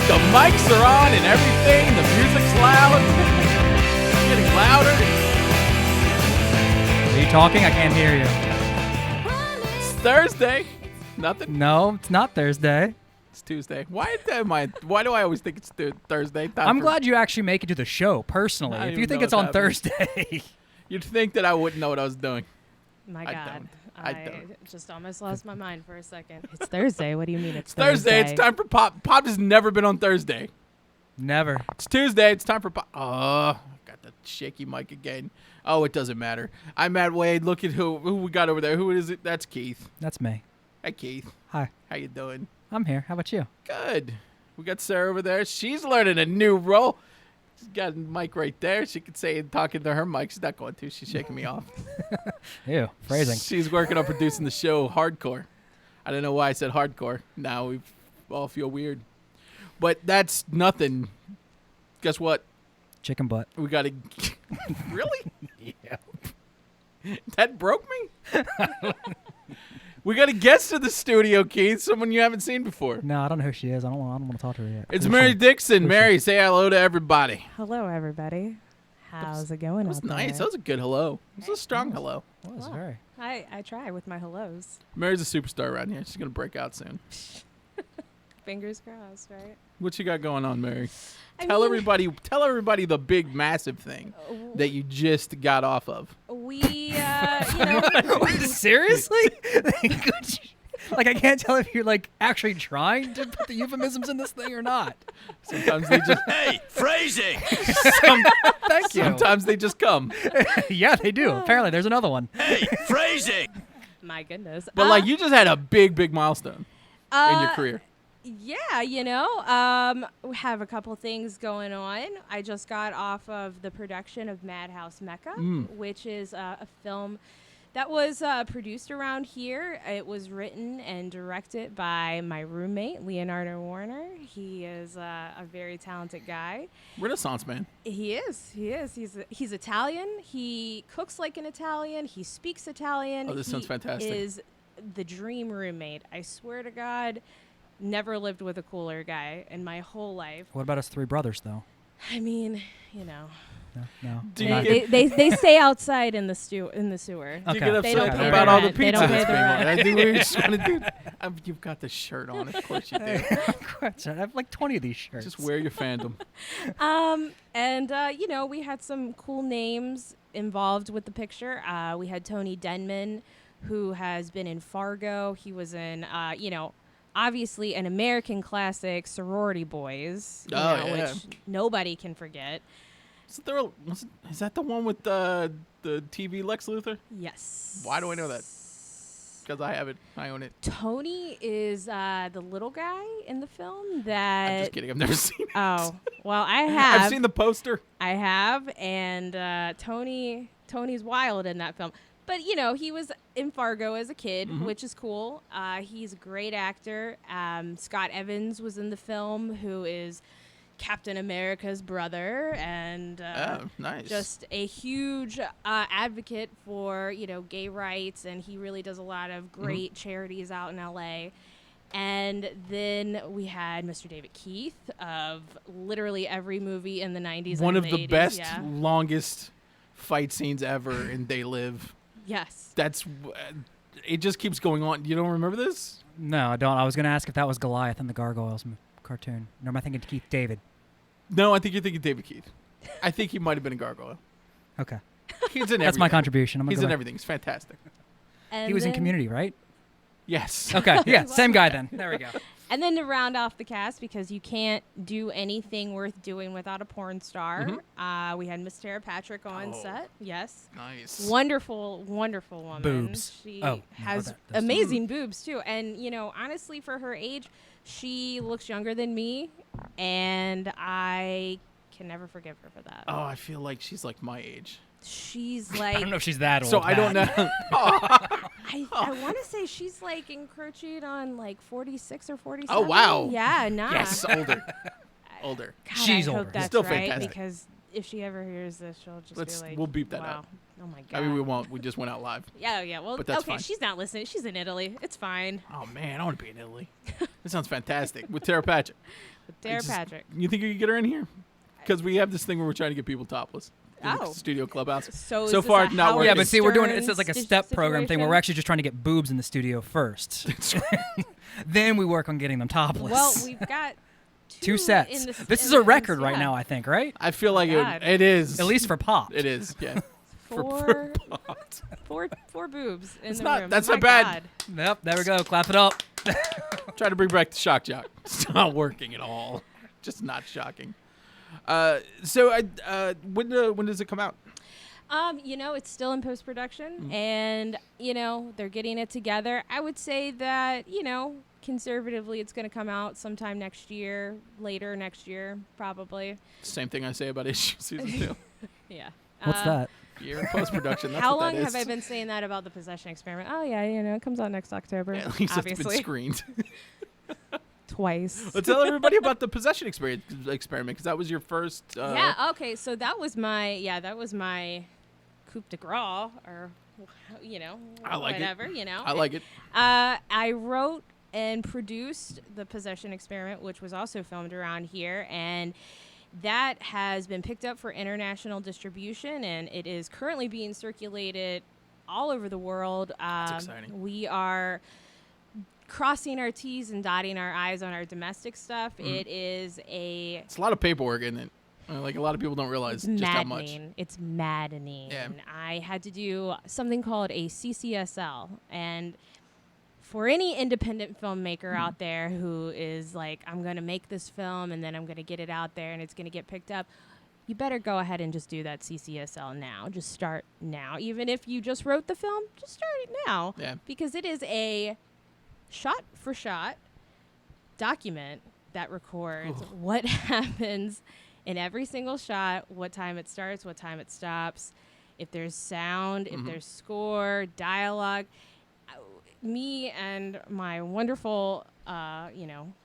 The mics are on and everything. The music's loud. It's getting louder. Are you talking? I can't hear you. It's Thursday. Nothing. No, it's not Thursday. It's Tuesday. Why do I always think it's Thursday? I'm glad you actually make it to the show, personally. I If don't you even think know it's what's on happening. Thursday. You'd think that I wouldn't know what I was doing. My I God. don't. I don't. Just almost lost my mind for a second. It's Thursday. What do you mean it's Thursday. It's time for Pop. Pop has never been on Thursday. Never. It's Tuesday. It's time for Pop. Oh, got the shaky mic again. Oh, it doesn't matter. I'm Matt Wade. Look at who we got over there. Who is it? That's Keith. That's me. Hey, Keith. Hi. How you doing? I'm here. How about you? Good. We got Sarah over there. She's learning a new role. She's got a mic right there. She could say talking to her mic. She's not going to. She's shaking me off. Ew. Phrasing. She's working on producing the show Hardcore. I don't know why I said hardcore. Now we all feel weird. But that's nothing. Guess what? Chicken butt. We got to... Really? Yeah. That broke me? We got a guest in the studio, Keith. Someone you haven't seen before. No, I don't know who she is. I don't want to talk to her yet. It's Who's Mary she? Dixon. Who's Mary, say hello to everybody. Hello, everybody. How's it going That was out there? nice. That was a good hello. It was a strong hello. That was Wow. very. I try with my hellos. Mary's a superstar around here. She's going to break out soon. Fingers crossed, right? What you got going on, Mary? I Tell mean, everybody the big, massive thing that you just got off of. Seriously? Like, I can't tell if you're, like, actually trying to put the euphemisms in this thing or not. Sometimes they just... Hey, phrasing! Thank you. Sometimes they just come. Yeah, they do. Apparently, there's another one. Hey, phrasing! My goodness. But, like, you just had a big, big milestone in your career. Yeah, we have a couple things going on. I just got off of the production of Madhouse Mecca, which is a film that was produced around here. It was written and directed by my roommate, Leonardo Warner. He is a very talented guy. Renaissance man. He is. He's Italian. He cooks like an Italian. He speaks Italian. Oh, this sounds fantastic. He is the dream roommate. I swear to God, never lived with a cooler guy in my whole life. What about us three brothers, though? I mean, No. Do you Not- get- they stay outside in the sewer. Do you Okay. get They don't upset pay about their all the rent. They pizza don't pay that's their being ordered? rent. I think we just want to do. You've got the shirt on. Of course you do. I have like 20 of these shirts. Just wear your fandom. We had some cool names involved with the picture. We had Tony Denman, who has been in Fargo. He was in, obviously an American classic, Sorority Boys, which nobody can forget. Is that the one with the TV Lex Luthor? Yes. Why do I know that? Because I have it. I own it. Tony is the little guy in the film I'm that. just kidding. I've never seen it. Oh, well, I have. I've seen the poster. I have, and Tony's wild in that film. But, he was in Fargo as a kid, which is cool. He's a great actor. Scott Evans was in the film, who is Captain America's brother, and nice. just a huge advocate for, gay rights, and he really does a lot of great charities out in L.A., And then we had Mr. David Keith of literally every movie in the 90s One and of the the 80s, best, yeah. longest fight scenes ever in They Live. Yes. It just keeps going on. You don't remember this? No, I don't. I was going to ask if that was Goliath in the Gargoyles cartoon. Or am I thinking Keith David? No, I think you're thinking David Keith. I think he might have been a gargoyle. Okay. He's in everything. That's my contribution. He's in everything. He's fantastic. And He was in then- Community, right? Yes. Okay. Yeah, was. same guy then. There we go. And then to round off the cast, because you can't do anything worth doing without a porn star, we had Miss Tara Patrick on Oh. set. Yes. Nice. Wonderful, wonderful woman. Boobs. She Oh, no, has that's- amazing boobs, too. And, honestly, for her age, she looks younger than me, and I can never forgive her for that. Oh, I feel like she's like my age. She's I like, don't know if she's that old. So I don't Matt. know. I want to say she's like encroaching on like 46 or 47. Oh, wow. Yeah, nah. Yes, older. Older. God, She's I older. hope that's Still right, fantastic. because if she ever hears this, she'll just be like, We'll beep that wow. out. Oh my god. I mean, we won't. We just went out live. Yeah, yeah. Well, But that's okay. fine. She's not listening. She's in Italy. It's fine. Oh man, I want to be in Italy. That sounds fantastic. With Tara Patrick. With Tara Patrick. You think you could get her in here? Because we have this thing where we're trying to get people topless. In the Oh. studio clubhouse. So is So this far, a not Howard working. Yeah, but see, we're doing Stern it's like a step program thing where we're actually just trying to get boobs in the studio first. Then we work on getting them topless. Well, we've got two in sets. this- This in is a the- record right yeah. now, I think, right? I feel like God. it is. At least for pop. It is, yeah. Four boobs in It's the not- room. that's My not bad. God. Yep, there we go. Clap it up. Try to bring back the shock jock. It's not working at all. Just not shocking. When does it come out? It's still in post production, Mm-hmm. and they're getting it together. I would say that conservatively, it's going to come out sometime next year, later next year, probably. Same thing I say about issue season 2. Yeah. What's that? Year in post production. How long have I been saying that about the Possession Experiment? Oh yeah, it comes out next October. At least it's obviously, been screened. twice. Let's tell everybody about the Possession experiment because that was your first. Yeah. Okay. So that was my coup de grace, or I like it. whatever. I like it. I wrote and produced the Possession Experiment, which was also filmed around here, and that has been picked up for international distribution, and it is currently being circulated all over the world. That's exciting. We are crossing our T's and dotting our I's on our domestic stuff. Mm-hmm. It is It's a lot of paperwork, isn't it? Like a lot of people don't realize just how much. It's maddening. Yeah. I had to do something called a CCSL, and for any independent filmmaker out there who is like, I'm going to make this film and then I'm going to get it out there and it's going to get picked up, you better go ahead and just do that CCSL now. Just start now. Even if you just wrote the film, just start it now. Yeah. Because it is a shot-for-shot document that records what happens in every single shot, what time it starts, what time it stops, if there's sound, if there's score, dialogue. Me and my wonderful,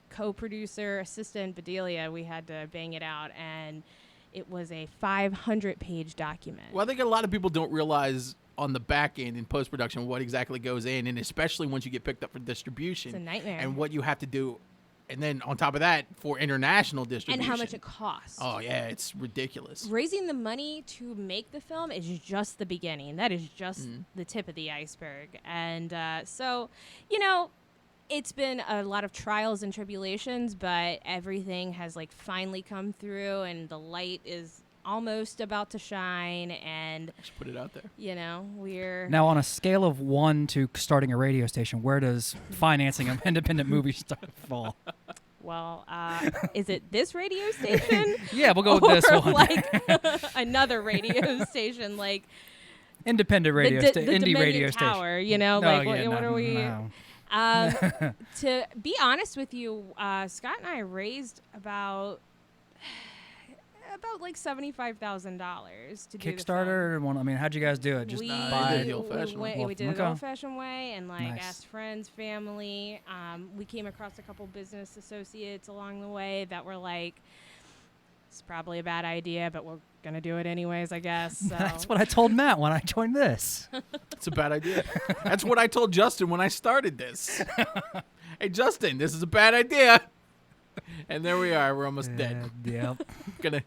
co-producer, assistant, Bedelia, we had to bang it out, and it was a 500-page document. Well, I think a lot of people don't realize on the back end in post production what exactly goes in, and especially once you get picked up for distribution. It's a nightmare. And what you have to do, and then on top of that, for international distribution. And how much it costs. Oh yeah, it's ridiculous. Raising the money to make the film is just the beginning. That is just the tip of the iceberg. And so, it's been a lot of trials and tribulations, but everything has finally come through, and the light is almost about to shine. And Just put it out there. we're Now, on a scale of 1 to starting a radio station, where does financing an independent movie fall? well. Is it this radio station? Yeah, we'll go with this or one. another radio station, Independent radio the station, indie Dominion radio station. Tower, No, what are we? no. To be honest with you, Scott and I raised about $75,000 to do Kickstarter? How'd you guys do it? Just we, buy the old-fashioned way. we did it Okay. the old-fashioned way, and Nice. asked friends, family. We came across a couple business associates along the way that were like, "It's probably a bad idea, but we're gonna do it anyways, I guess." So. That's what I told Matt when I joined this. It's a bad idea. That's what I told Justin when I started this. Hey, Justin, this is a bad idea. And there we are. We're almost dead. Yep. I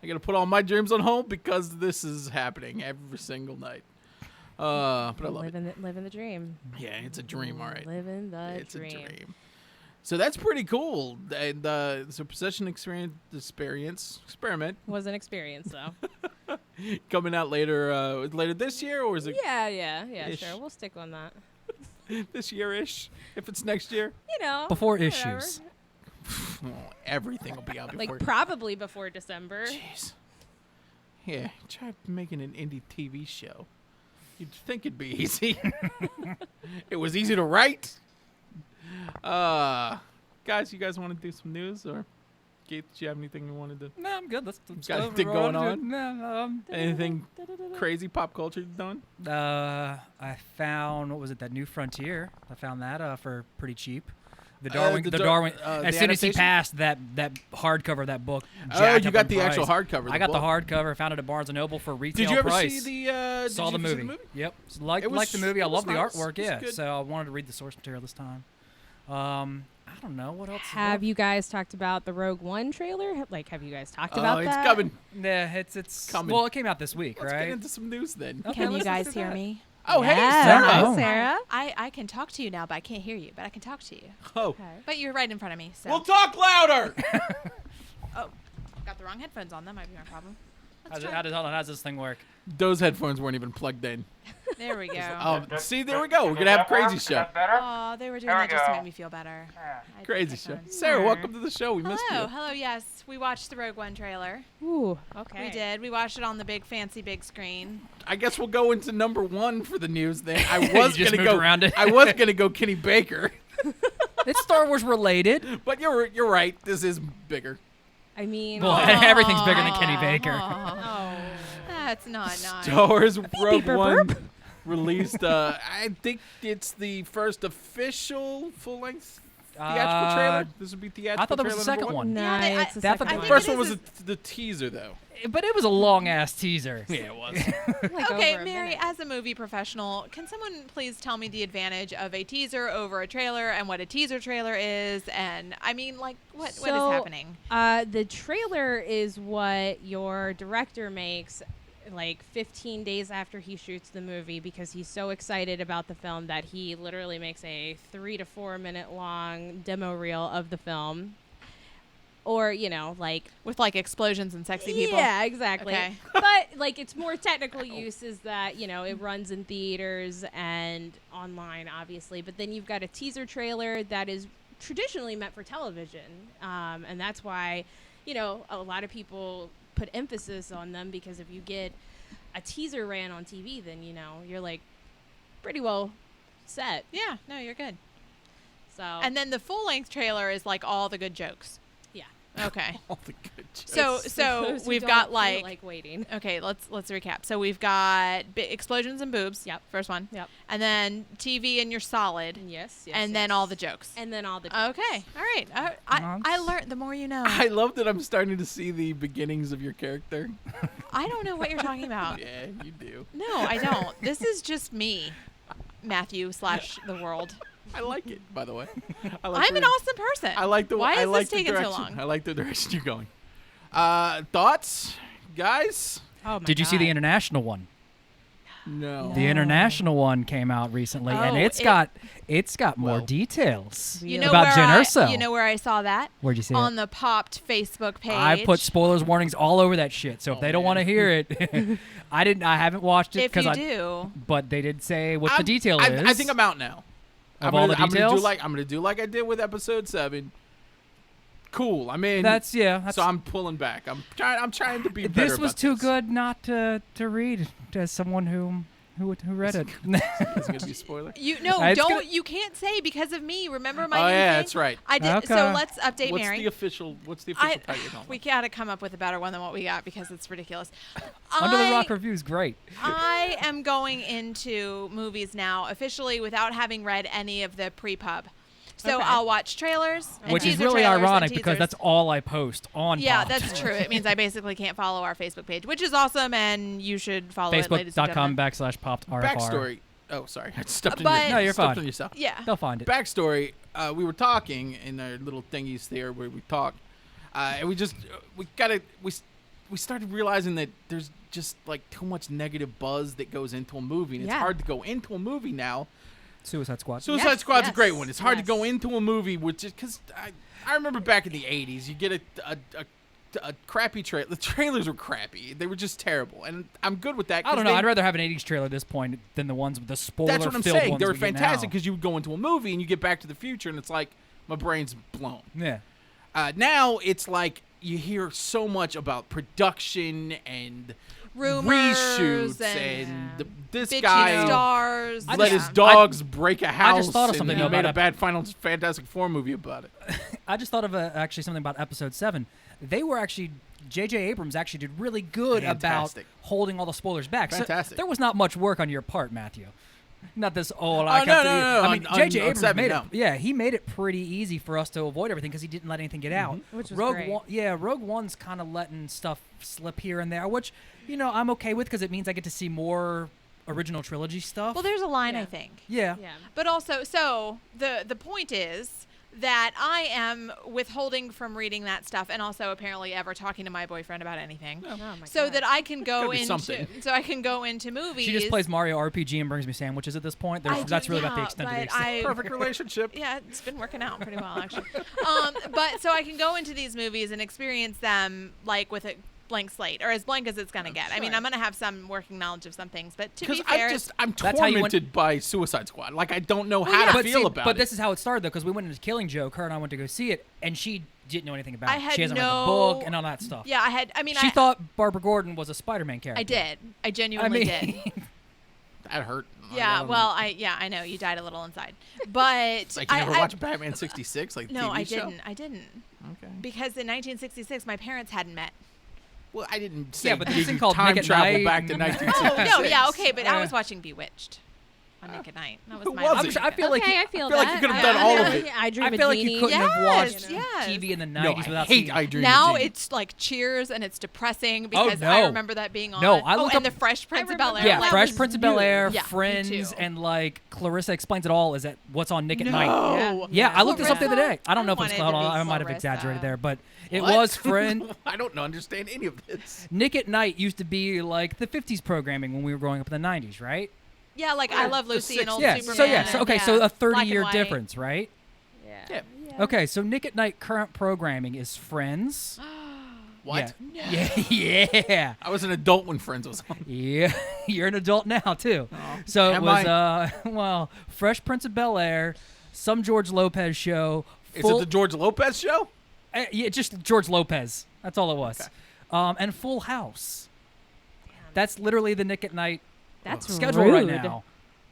gotta put all my dreams on hold because this is happening every single night. But I love it. living the dream. Yeah, it's a dream, all right. Living the It's dream. a dream. So that's pretty cool. And so Possession Experiment Was an experience, though. coming out later this year, or is it yeah, Ish. sure. We'll stick on that. this year-ish? If it's next year, Before whatever. issues. everything will be out before. Probably before December. Jeez. Yeah, try making an indie TV show. You'd think it'd be easy. It was easy to write. Guys, you guys want to do some news, or Keith, do you have anything you wanted to? No, I'm good. Let's Got anything going on? No, Anything crazy pop culture you've done? I found that New Frontier. I found that for pretty cheap. The the Darwin. the As soon as he adaptation? passed that hardcover of that book. Oh, jacked you up got in the price. actual hardcover. I got the hardcover. Found it at Barnes and Noble for retail Did you ever price. see the? Saw the did you see movie. Yep. Liked It was- the movie. I it was love the nice. artwork. It was Yeah. good. So I wanted to read the source material this time. I I don't know what else. Have you guys talked about the Rogue One trailer? Like, have you guys talked Oh, about it's that? coming. Yeah, it's Coming. Well, it came out this week, Let's right? get into some news then. Okay, Can you let's guys do hear that. me? Oh, hey, Yeah. Sarah. Hi, Oh. Sarah. I can talk to you now, but I can't hear you. But I can talk to you. Oh, Okay. But you're right in front of me. So. we'll talk louder. Oh, got the wrong headphones on. That might be my problem. Let's Hold try. on, how does this thing work? Those headphones weren't even plugged in. There we go. Oh, see, there we go. We're gonna have a crazy show. Oh, they were doing that just to make me feel better. I had Crazy show. headphones. Sarah, welcome to the show. We missed Hello, you. hello. Yes, we watched the Rogue One trailer. Ooh, okay. We did. We watched it on the big fancy big screen. I guess we'll go into number one for the news then. I You was just gonna moved go. around it. I was gonna go Kenny Baker, It's Star Wars related. but you're right. This is bigger. I mean, Well, everything's bigger than Kenny Baker. oh. That's not nice. Star Wars Rogue burp, One burp. released. I think it's the first official full-length theatrical trailer. This would be theatrical. I thought that was the trailer number second one. No, Yeah, they- it's the that- second I The one. think first it one was is the teaser, though. But it was a long ass teaser. Yeah, it was. Like Okay, over a Mary, minute. as a movie professional, can someone please tell me the advantage of a teaser over a trailer and what a teaser trailer is? And I mean, like, what is So, happening? The trailer is what your director makes like 15 days after he shoots the movie because he's so excited about the film that he literally makes a 3 to 4 minute long demo reel of the film. Or, you know, like With like explosions and sexy people. yeah, exactly. Okay. But like its more technical use is that, you know, it runs in theaters and online obviously, but then you've got a teaser trailer that is traditionally meant for television. And that's why, you know, a lot of people put emphasis on them because if you get a teaser ran on TV, then, you know, you're like pretty well set. Yeah, no, you're good. So And then the full length trailer is like all the good jokes. yeah. Okay. All the good jokes. So It's so for those who we've don't got feel like waiting. okay, let's recap. So we've got explosions and boobs. Yep. First one. Yep. And then TV and you're solid. Yes, yes. and then yes. all the jokes. And then all the jokes. Okay. All right. I learned the more you know. I love that I'm starting to see the beginnings of your character. I don't know what you're talking about. Yeah, you do. No, I don't. This is just me, Matthew / the world. I like it, by the way. I like I'm the- an awesome person. I like the. Why I is like this the taking so direction. long? I like the direction you're going. Thoughts, guys? Oh my Did you see the God. international one? No. The international one came out recently, and Oh, it's got more well. details You know about where Jen I, Erso. You know where I saw that? Where'd you see On it? the Popped Facebook page. I put spoilers warnings all over that shit. So if Oh, they don't want to man. hear it, I haven't watched it If because you I. do, But they did say what the I'm- detail I, is. I think I'm out now. Of all the I'm details? gonna do like I did with episode 7. Cool. I'm in. That's That's, so I'm pulling back. I'm trying to be better this was about too this. good not to read as someone who read it. It's gonna be a spoiler. It's gonna- You can't say because of me. Remember my Oh new yeah, thing? that's right. I did. Okay. So let's update What's Mary. the official title? We gotta come up with a better one than what we got because it's ridiculous. Under the I- Rock Review is great. I am going into movies now officially without having read any of the pre-pub. So Okay. I'll watch trailers, and Which is teaser really trailers and ironic because teasers. that's all I post on Yeah, Popped. that's true. It means I basically can't follow our Facebook page, which is awesome, and you should follow it, ladies and Facebook.com gentlemen. /popped RFR. Backstory. Oh, sorry. I stepped But- on No, you're stepped fine. on yourself. Yeah. They'll find it. Backstory. We were talking in our little thingies there where we talk, and we started realizing that there's just like too much negative buzz that goes into a movie, and it's Yeah. hard to go into a movie now. Suicide Squad. Suicide Yes, Squad's a great yes, one. It's hard to go yes. into a movie with just because I remember back in the '80s, you get a crappy trailer. The trailers were crappy. They were just terrible, and I'm good with that. I don't know. I'd rather have an 80s trailer at this point than the ones with the spoiler That's what I'm filled saying. ones They were we get fantastic now. because you would go into a movie and you get Back to the Future, and it's like my brain's blown. Yeah. Now it's like you hear so much about production and Rumors reshoots and and this bitchy guy stars. let yeah. his dogs break a house. thought of and something he about made a it. bad Final Fantastic Four movie about it. I just thought of actually something about Episode 7. They were actually J.J. Abrams actually did really good Fantastic. about holding all the spoilers back. So Fantastic. there was not much work on your part, Matthew. Not this. no, no, no, I mean, on- J.J. on Abrams 7, made no. it. Yeah, he made it pretty easy for us to avoid everything because he didn't let anything get out. Which was Rogue great. One, yeah, Rogue One's kind of letting stuff slip here and there, which I'm okay with because it means I get to see more original trilogy stuff. Well, there's a line Yeah. I think. yeah. Yeah. But also, so the point is, that I am withholding from reading that stuff, and also apparently ever talking to my boyfriend about anything, Oh my so God. that I can go Gotta be into something. movies. She just plays Mario RPG and brings me sandwiches at this point. That's really about the extent of the extent. Perfect relationship. Yeah, it's been working out pretty well actually. But so I can go into these movies and experience them like with a blank slate, or as blank as it's gonna get. I mean, I'm gonna have some working knowledge of some things, but to be Because fair, I'm That's how you went- tormented by Suicide Squad. Like I don't know Well, how yeah. to feel about but it. this is how it started though, because we went into Killing Joke. Her and I went to go see it, and she didn't know anything about I it. had She hasn't read the no- book and all that stuff. yeah, I mean, She I thought Barbara Gordon was a Spider-Man character. I did. I genuinely did. That hurt. Yeah, Like, well, I know you died a little inside, but like you never I watched Batman '66, like the no, TV I show? didn't. I didn't Okay. because in 1966 my parents hadn't met. Well, I didn't say Yeah, but this give thing you called time Nick at travel Night back to and- 1966. No, yeah, okay, but I Uh, was watching Bewitched on Nick at Night. That was Who my. was I'm it? sure, I feel like okay, you, I feel feel like that. you could have done all of it. I Dream I of feel like you Jeannie. couldn't have Yes, watched yes. TV in the 90s No, I without hate seeing I Dream Now of Jeannie. it's like Cheers and it's depressing because I no. remember that being on. No, I look and up- the Fresh Prince of remember Bel Air. Yeah, that Fresh was Prince of new. Bel Air, Yeah, me Friends, too. and like Clarissa Explains It All is at what's on Nick at Night. No. Yeah, I looked this up the other day. I don't know if it's wanted called. to be I might have Clarissa. exaggerated there, but it What? was Friend. I don't understand any of this. Nick at Night used to be like the 50s programming when we were growing up in the 90s, right? Yeah, like I Love Lucy and Old Yeah. Superman. So yeah. So okay. So a Black and 30-year white. difference, right? Yeah. Okay. So Nick at Night current programming is Friends. What? Yeah. Yeah. I was an adult when Friends was on. Yeah. You're an adult now too. So it Am was I? well, Fresh Prince of Bel Air, some George Lopez show. Is it the George Lopez show? Yeah, just George Lopez. That's all it was. Okay. And Full House. That's literally the Nick at Night That's schedule rude. right now.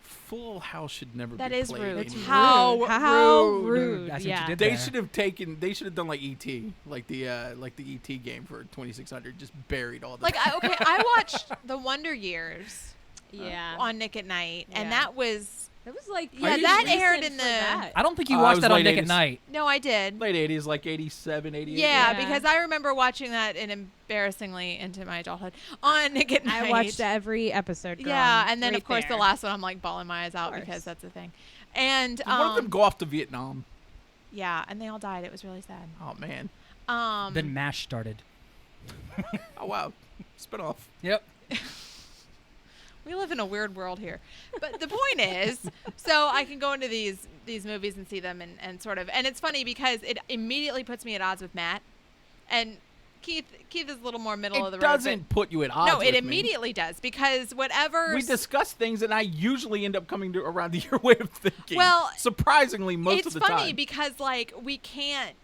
Full House should never That be is played rude. anymore. How rude. That's what yeah. you did They there. should have taken. They should have done like ET, like the ET game for 2600. Just buried all the. Like I watched The Wonder Years Yeah. on Nick at Night, and Yeah. that was It was like Yeah, pretty that recent aired in for the- that. I don't think you I watched was that on late Nick at 80s. Night. no, I did. late 80s, like 87, 88. Yeah, Yeah. because I remember watching that and embarrassingly into my adulthood on Nick at Night. I watched every episode. Girl. Yeah, I'm and then right of course the there. last one I'm like bawling my eyes out course. because that's the thing. And Did one of them go off to Vietnam? yeah, and they all died. It was really sad. Oh man. Then MASH started. Oh wow. Spinoff. Yep. We live in a weird world here. But the point is, so I can go into these movies and see them and sort of, and it's funny because it immediately puts me at odds with Matt. And Keith is a little more middle of the It road. doesn't put you at odds. No, it with me. immediately does because whatever We discuss things, and I usually end up coming to around to your way of thinking. Well, surprisingly, most it's of the funny time. because like we can't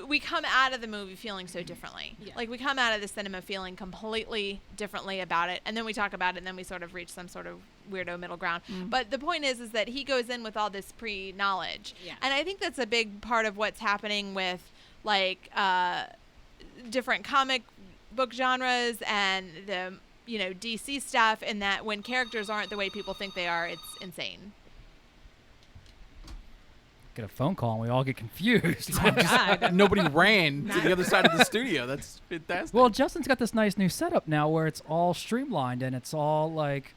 we come out of the movie feeling so differently. Yeah. Like we come out of the cinema feeling completely differently about it, and then we talk about it, and then we sort of reach some sort of weirdo middle ground. But the point is that he goes in with all this pre-knowledge, Yeah. and I think that's a big part of what's happening with like different comic book genres and the DC stuff. In that when characters aren't the way people think they are, it's insane. Get a phone call and we all get confused. Oh, God. Nobody ran to the other side of the studio. That's fantastic. Well, Justin's got this nice new setup now where it's all streamlined and it's all like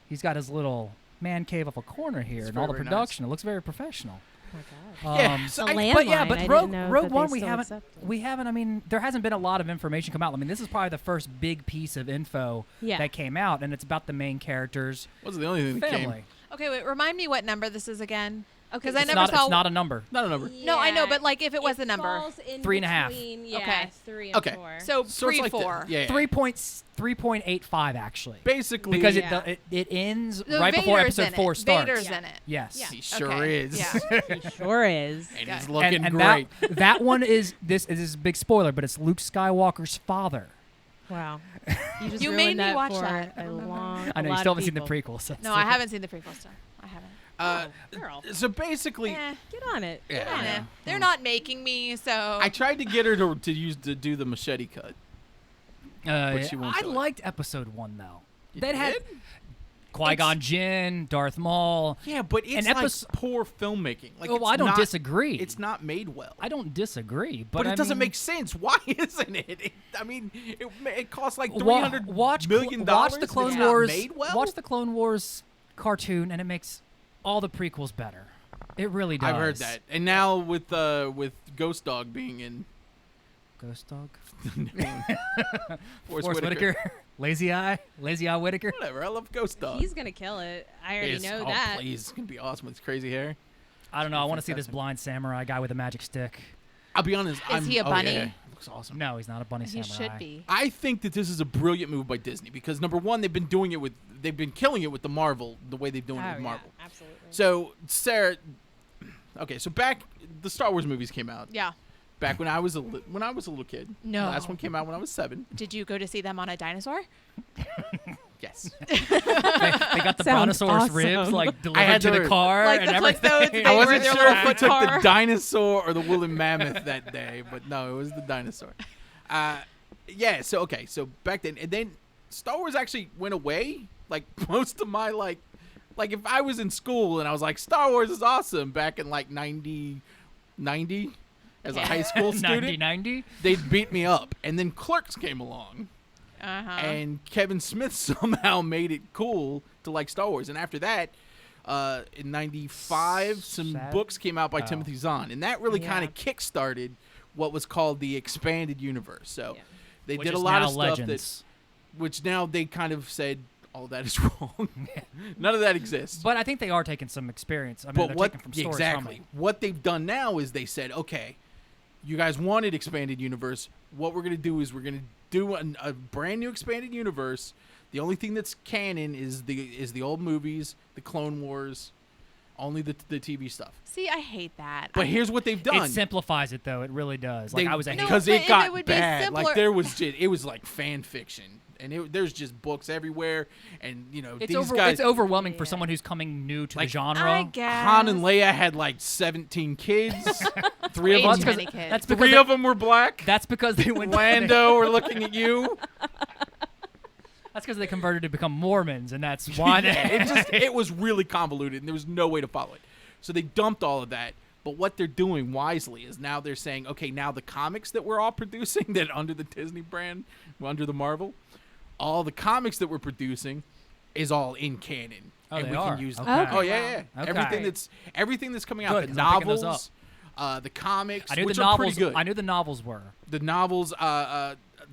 he's got his little man cave up a corner here It's and all the very, very production. It looks very professional. Oh my God. yeah, so The I- landline. But yeah, I but didn't Rogue, know Rogue that they One still accepted. we haven't. I mean, there hasn't been a lot of information come out. I mean, this is probably the first big piece of info Yeah. that came out, and it's about the main characters' wasn't the only thing that family. came. Okay, wait. Remind me what number this is again. Okay, Because I It's never not. saw. It's not a number. Not a number. No, I know, Yeah, but like if it was a it number. falls in 3.5. between, Yeah, Okay. 3 and Okay. 4. So So it's like the- pre-4. yeah, yeah. 3.85 actually, Basically, because Yeah. it ends The right before Vader's episode in 4 it. starts. Vader's Yeah. in it. Yes. Yeah. he sure Okay, is. yeah. It sure is. And Okay. he's looking and great. that one is this is a big spoiler, but it's Luke Skywalker's father. Wow. You just You ruined made me that watch for that, I a remember. long. I know a you lot still of haven't seen the people. prequel. So No, I haven't seen the prequel stuff. I haven't. Girl, So basically, get on it. Yeah. Get on Yeah. it. They're not making me, so. I tried to get her to do the machete cut. But she won't I do it. liked episode 1 though. You That had did? Qui-Gon Jinn, Darth Maul. Yeah, but it's An like epis- poor filmmaking. Like, Oh, it's I don't not- disagree. It's not made well. I don't disagree, but I it doesn't mean, make sense. Why isn't it? I mean, it costs like wa- $300 watch million. Watch the Clone It's not Wars. made well? Watch the Clone Wars cartoon, and it makes all the prequels better. It really does. I've heard that. And now with Ghost Dog being in Ghost Dog. Forrest Forrest Whitaker. Whitaker. Lazy Eye Whitaker. Whatever. I love Ghost Dog. He's gonna kill it. I already know that. Please, it's gonna be awesome with his crazy hair. I don't know. I want to see this Fantastic. blind samurai guy with a magic stick. I'll be honest. Is he a bunny? Yeah, looks awesome. No, he's not a bunny He samurai. should be. I think that this is a brilliant move by Disney because number one, they've been killing it with the Marvel the way they've doing it Oh, with yeah, Marvel. absolutely. So Sarah, okay, so back the Star Wars movies came out Yeah. back when I was a little kid. No. The last one came out when I was 7. Did you go to see them on a dinosaur? Yes. They got the Sounds brontosaurus awesome. ribs like had delivered to to- the car Like and the everything. Flintstones, they I were wasn't their sure if little we took the car. dinosaur or the woolly mammoth that day, but no, it was the dinosaur. Yeah. So okay. So back then, and then Star Wars actually went away. Like most of my like if I was in school and I was like Star Wars is awesome back in like 90 as a high school student, 90. they'd beat me up. And then Clerks came along. Uh-huh. And Kevin Smith somehow made it cool to like Star Wars. And after that, in '95, some Sad? books came out by Oh. Timothy Zahn, and that really Yeah. kind of kick-started what was called the expanded universe. So Yeah. they Which did a is lot now of stuff Legends. which now they kind of said all that is wrong. None of that exists. But I think they are taking some experience. I mean, But they're what taking from stories exactly from it. what they've done now is they said, okay, you guys wanted expanded universe. What we're gonna do is we're gonna do a brand new expanded universe. The only thing that's canon is the old movies, the Clone Wars, only the TV stuff. See, I hate that. But here's what they've done. It simplifies it though. It really does. Like I was a No, hater. because but it if got it would be bad. Like simpler- there was just it was like fan fiction, and there's just books everywhere, and It's these guys. It's overwhelming for Yeah. someone who's coming new to Like, the genre. I guess. Han and Leia had like 17 kids. Three of Way them. too many kids. That's because Three they, of them were black. that's because they went. Lando, we're looking at you. That's because they converted to become Mormons, and that's why they. It was really convoluted, and there was no way to follow it. So they dumped all of that. But what they're doing wisely is now they're saying, okay, now the comics that we're all producing that under the Disney brand, under the Marvel, all the comics that we're producing is all in canon, Oh, and they we are? can use. Okay. Oh yeah. Okay. Everything that's coming out, Good, the 'cause I'm picking those novels, the comics, I knew which the are novels. pretty good. I knew the novels were. The novels,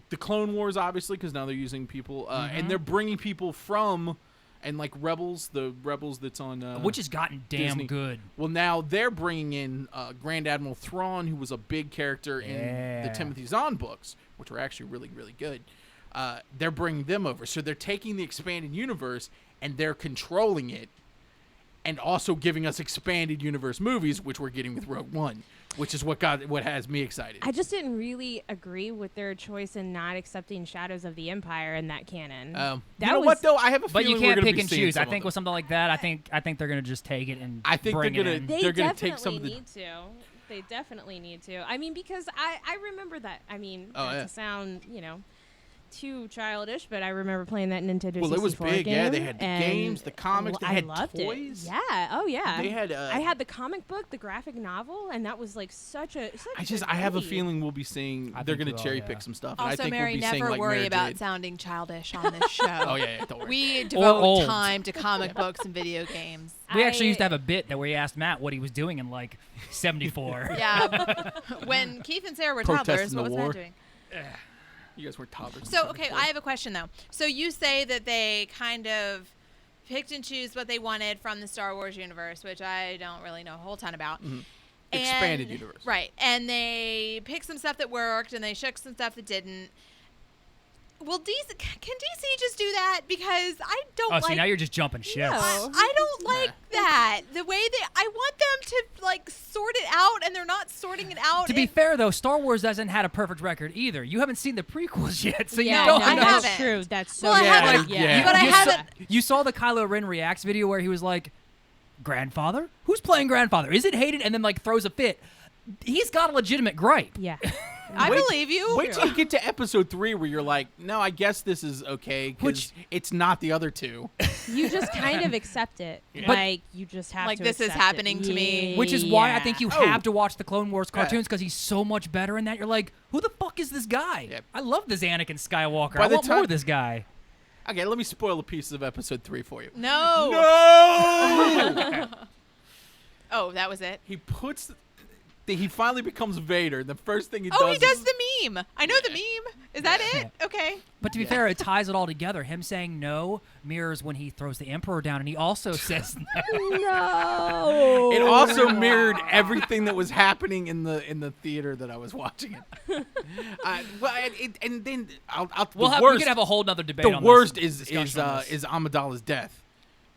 the Clone Wars, obviously, because now they're using people, and they're bringing people from, and like Rebels, the Rebels that's on, Which has gotten damn Disney. good. Well, now they're bringing in Grand Admiral Thrawn, who was a big character in the Yeah. Timothy Zahn books, which were actually really, really good. They're bringing them over, so they're taking the expanded universe and they're controlling it, and also giving us expanded universe movies, which we're getting with Rogue One, which is what has me excited. I just didn't really agree with their choice in not accepting Shadows of the Empire in that canon. You That know was- what though? I have a But feeling you we're can't gonna pick be and seeing choose. I some of think them. with something like that, I think they're gonna just take it and I think bring they're it gonna- in. They They're gonna definitely take some of the- need to. They definitely need to. I mean, because I remember that. I mean, Oh, not yeah. to sound too childish, but I remember playing that Nintendo 64 Well, it was big. game. Yeah, they had the and games, the comics, they I had loved toys. It. Yeah. Oh yeah. They had. I had the comic book, the graphic novel, and that was like such a. I have a feeling we'll be seeing. I they're think going we to will, cherry yeah. pick some stuff. And I Also, think Mary, we'll be seeing never like worry Mary about Jade. sounding childish on this show. Oh yeah, don't worry. We Or devote old. time to comic books and video games. We actually I- used to have a bit that where we asked Matt what he was doing in like '74. Yeah. When Keith and Sarah were toddlers, Protesting what the was war. Matt doing? You guys were toddlers. So, okay, I have a question though. So you say that they kind of picked and choose what they wanted from the Star Wars universe, which I don't really know a whole ton about. Mm-hmm. Expanded And- universe. Right. And they picked some stuff that worked and they shook some stuff that didn't. Will DC, can DC just do that? Because I don't Oh, like see, now you're just jumping ships. No. I don't like that. The way that I want them to like sort it out, and they're not sorting it out. To be and- fair, though, Star Wars hasn't had a perfect record either. You haven't seen the prequels yet, so yeah, you don't no, I know. that's haven't. true. That's so. Well, I true. haven't- yeah. but I you haven't. You saw the Kylo Ren reacts video where he was like, "Grandfather? Who's playing grandfather? Is it Hayden?" And then like throws a fit. He's got a legitimate gripe. Yeah. I Wait- believe you. Wait till you get to episode 3 where you're like, no, I guess this is okay because it's not the other two. You just kind of accept it. But- Like you just have Like, to. this is accept happening it. to me. Which is why I Yeah. think you Oh. have to watch the Clone Wars Yeah. cartoons because he's so much better in that. You're like, who the fuck is this guy? Yep. I love this Anakin Skywalker. By I the want more time- of this guy. Okay, let me spoil a piece of episode 3 for you. No. No! Oh, that was it. He puts. He finally becomes Vader. The first thing he Oh, does. he does is, the meme. I know the meme. Is that it? Okay. But to be fair, it ties it all together. Him saying no mirrors when he throws the Emperor down, and he also says no. No. It also mirrored everything that was happening in the theater that I was watching it. And then the We worst. could have a whole nother debate The on worst this. is discussion on this. Amidala's death,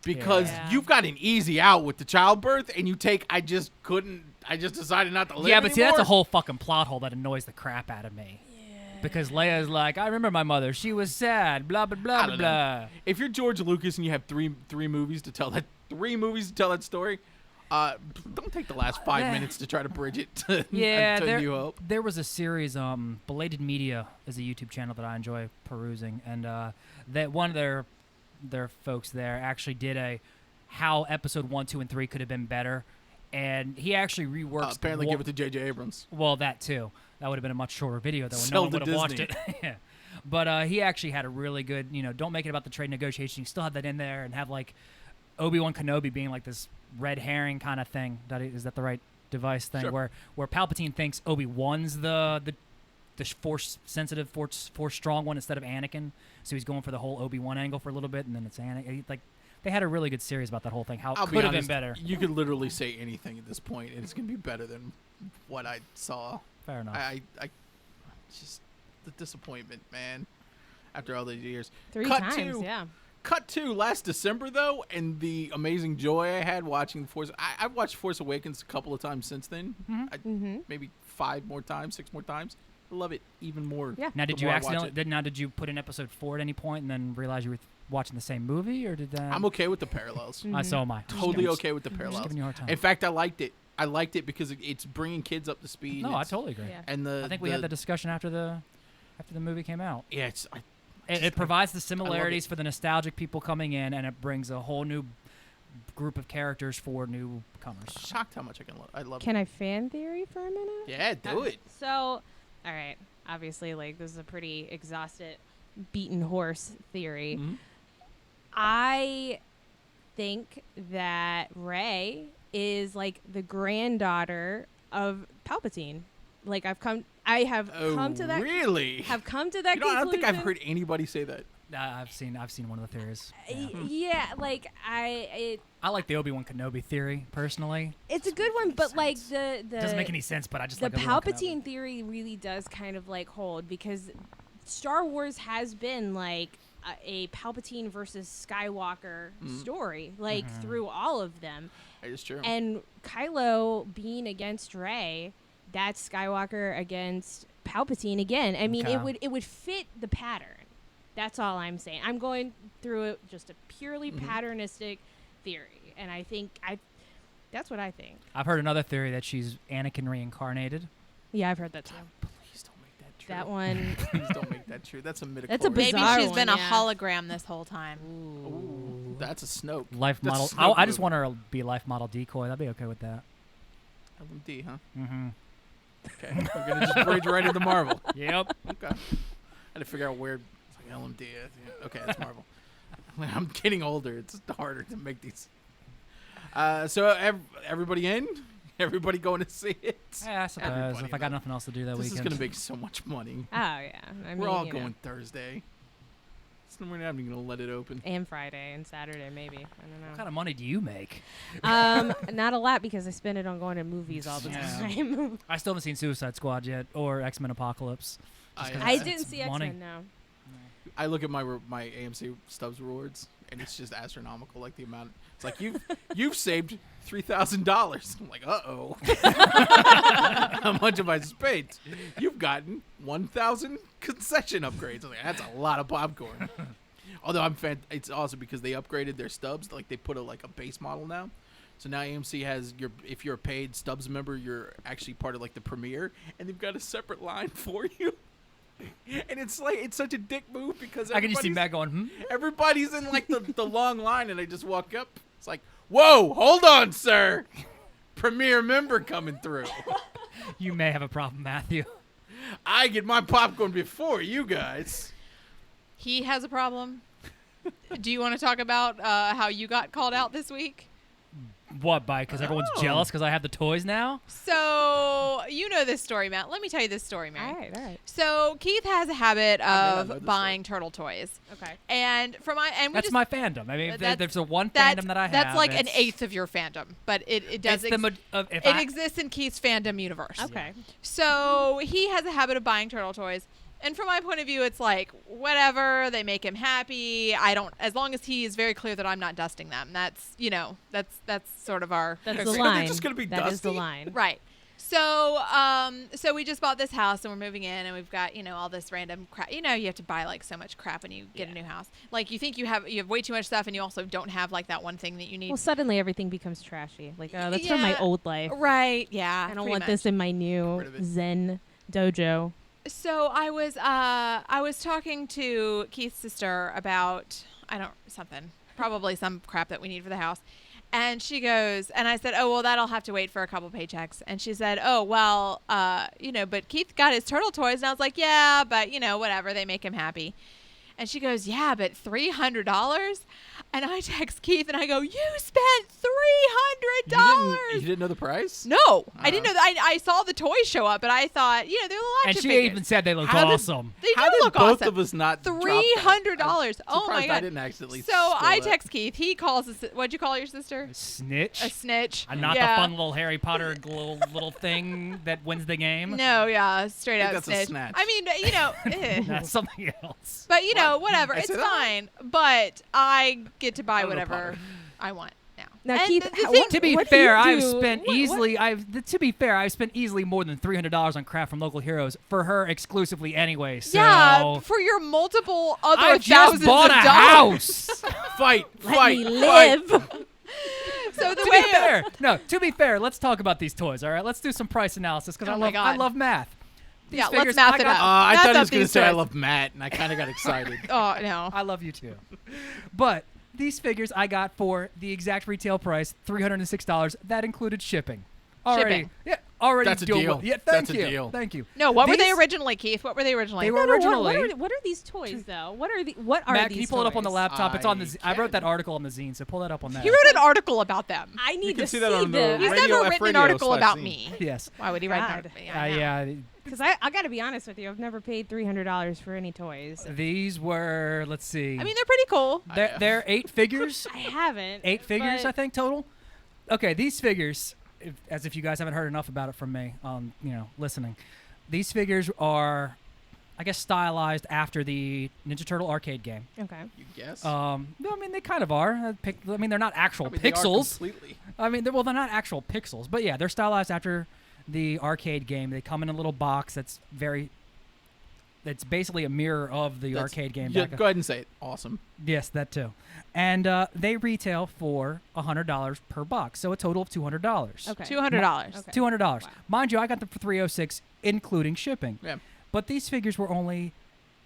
because Yeah. you've got an easy out with the childbirth, and you take. I just decided not to live. Yeah, but see, that's a anymore. whole fucking plot hole that annoys the crap out of me. Because Leia's like, I remember my mother. She was sad. Blah blah blah I blah don't blah. know. If you're George Lucas and you have three movies to tell that story, don't take the last 5 Yeah. minutes to try to bridge it to, Yeah, to New Hope. there was a series. Belated Media is a YouTube channel that I enjoy perusing, and that one of their folks there actually did a how episode 1, 2, and 3 could have been better, and he actually reworks. Apparently, give it to J.J. Abrams. Well, that too. That would have been a much shorter video, though, and Sell no one to would have watched Disney. it. Yeah. But he actually had a really good, don't make it about the trade negotiation. You still have that in there, and have like Obi-Wan Kenobi being like this red herring kind of thing. Is that the right device thing? Sure. Where Palpatine thinks Obi-Wan's the force sensitive, force strong one instead of Anakin. So he's going for the whole Obi-Wan angle for a little bit, and then it's Anakin. Like they had a really good series about that whole thing. How it I'll be could have been honest, better. You could literally say anything at this point, and it's gonna be better than what I saw. Fair enough. I just the disappointment, man. After all these years, 3 Cut times, to- yeah. Cut to last December though, and the amazing joy I had watching Force. I've watched Force Awakens a couple of times since then. Maybe 5 more times, 6 more times. I love it even more. Yeah. Now, the did you more I watch accidentally? it. Did you put in episode 4 at any point and then realize you were watching the same movie, or did that? I'm okay with the parallels. So am I. Totally Just okay with the parallels. giving you a hard time. In fact, I liked it. I liked it because it's bringing kids up to speed. No, I It's- totally agree. Yeah. And I think we had the discussion after the movie came out. Yeah, it's. It provides the similarities for the nostalgic people coming in, and it brings a whole new group of characters for newcomers. Shocked how much I love it. Can I fan theory for a minute? Yeah, do it. So, all right. Obviously, like, this is a pretty exhausted, beaten horse theory. Mhm. I think that Rey is like the granddaughter of Palpatine. Like I have Oh, come to that really? have come to that You know, I don't think I've conclusion. heard anybody say that. I've seen one of the theories. Yeah. Yeah, like I like the Obi-Wan Kenobi theory personally. it's a good one, but like the Doesn't make any sense, but I just the like Obi-Wan Palpatine Kenobi. theory really does kind of like hold, because Star Wars has been like a Palpatine versus Skywalker story, like through all of them. That is true. And Kylo being against Rey, that's Skywalker against Palpatine again. I mean, Okay. it would fit the pattern. That's all I'm saying. I'm going through it just a purely patternistic theory, and I think that's what I think. I've heard another theory that she's Anakin reincarnated. Yeah, I've heard that too. Please don't make that true. That one. Please don't make that true. That's a midichlorian. That's a Maybe bizarre she's been one, a yeah. hologram this whole time. Ooh, that's a Snoke. Life That's a model. Snoke I just movie. want her to be life model decoy. I'd be okay with that. LMD, huh? Mm-hmm. Okay. We're gonna just bridge right into Marvel. Yep. Okay. I had to figure out where. It's like LMD. Okay, that's Marvel. I'm getting older. It's harder to make these. So everybody in? Everybody going to see it? Yeah, I suppose. Everybody, If I got nothing else to do that This weekend. is gonna make so much money. Oh yeah, I mean, We're all you know. going Thursday. So we're not even gonna let it open. And Friday and Saturday maybe. I don't What know. kind of money do you make? Not a lot, because I spend it on going to movies all the Yeah. time. I still haven't seen Suicide Squad yet or X-Men Apocalypse. Just 'cause I it's didn't see money. X-Men, no. I look at my AMC Stubbs rewards, and it's just astronomical. Like the amount. It's like you've saved $3,000. I'm like, uh-oh. How much have I spent? You've gotten 1,000 concession upgrades. I'm like, that's a lot of popcorn. Although it's awesome because they upgraded their Stubbs. Like they put a base model now. So now AMC has if you're a paid Stubbs member, you're actually part of like the premiere, and they've got a separate line for you. And it's such a dick move because I can just see everybody's- Matt going, Everybody's in like the long line, and I just walk up. It's like, whoa, hold on, sir. Premier member coming through. you may have a problem, Matthew. I get my popcorn before you guys. He has a problem. Do you want to talk about how you got called out this week? What, by? Because everyone's Oh. jealous because I have the toys now? So you know this story, Matt. Let me tell you this story, Mary. All right. So Keith has a habit I know of this buying turtle toys, Okay. and we That's just, my fandom. I mean, That's- there's a one that's, fandom that I have. That's like an it's- eighth of your fandom, but it does. It's the if it I, exists in Keith's fandom universe. Okay. So he has a habit of buying turtle toys. And from my point of view, it's like, whatever, they make him happy. As long as he is very clear that I'm not dusting them. That's sort of our. That's Okay, the so they're line. just gonna be That is the dusty? line. Right. So we just bought this house and we're moving in and we've got, all this random crap. You have to buy like so much crap when you get a new house. Like you think you have way too much stuff and you also don't have like that one thing that you need. Well, suddenly everything becomes trashy. Like, oh, that's from my Yeah. old life. Right. Yeah. I don't pretty want much. this in my Get new rid of it. Zen dojo. So I was talking to Keith's sister about probably some crap that we need for the house. And she goes, and I said, oh, well, that'll have to wait for a couple paychecks. And she said, oh, well, but Keith got his turtle toys. And I was like, yeah, but, whatever. They make him happy. And she goes, yeah, but $300? And I text Keith and I go, you spent $300? You didn't know the price? No, I didn't know that. I saw the toys show up, but I thought, they're the action and she figures. even said they look How did- awesome. They How do did look both awesome. of us not drop that? $300. I'm Oh my surprised god! I didn't accidentally. So I steal that. text Keith. He calls us. What'd you call your sister? Snitch. A snitch. I'm not yeah. the fun little Harry Potter little thing that wins the game. No, yeah, straight I out think that's a snitch. snatch. I mean, eh. That's something else. But whatever. I It's said that? fine. But I get to buy I don't know whatever Potter. I want now. Now, And Keith, the how- thing- what- To be do fair, you I've do? spent What- easily. To be fair, I've spent easily more than $300 on crap from local heroes for her exclusively anyway. So yeah, for your multiple other I just thousands bought of a dollars. house. Fight, Let fight, me fight. live. So the To way be fair, to be fair, let's talk about these toys. All right, let's do some price analysis because Oh I my love God. I love math. These Yeah, let's figures, math I it got- up. I Math thought he up was going to these say I toys. love Matt, and I kind of got excited. Oh no. I love you too. But these figures I got for the exact retail price, $306. That included shipping. Already, Shipping. yeah, already. That's a doing deal. well. Yeah, thank That's a you. deal. Thank you. No, what were they These- originally, Keith? What were they originally? They were No, originally. what are these toys though? What are Matt, these can you pull it up on the toys? laptop? It's on the. I wrote that can. article on the zine, so pull that up on that. He wrote an article about them. I need can to see that on the them. He's Radio never F written an Radio article / about zine. me. Yes. Why would he write an God. article? Yeah, I know. Yeah. Because I got to be honest with you, I've never paid $300 for any toys. These were. Let's see. I mean, they're pretty cool. they're 8 figures. I haven't. 8 figures, but- I think, total. Okay, these figures, as if you guys haven't heard enough about it from me, listening. These figures are, I guess, stylized after the Ninja Turtle arcade game. Okay. You guess? No, I mean, they kind of are. I mean, they're not actual I mean, they are pixels. completely. I mean, they're not actual pixels, but yeah, they're stylized after the arcade game. They come in a little box that's basically a mirror of the That's- arcade game. Yeah, back go ahead and say it. Awesome. Yes, that too. And they retail for $100 per box, so a total of $200. Okay. $200. Okay. $200. Wow. Mind you, I got them for $306, including shipping. Yeah. But these figures were only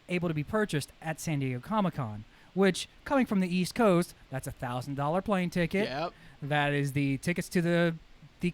able to be purchased at San Diego Comic-Con, which, coming from the East Coast, that's a $1,000 plane ticket. Yep. That is the tickets to the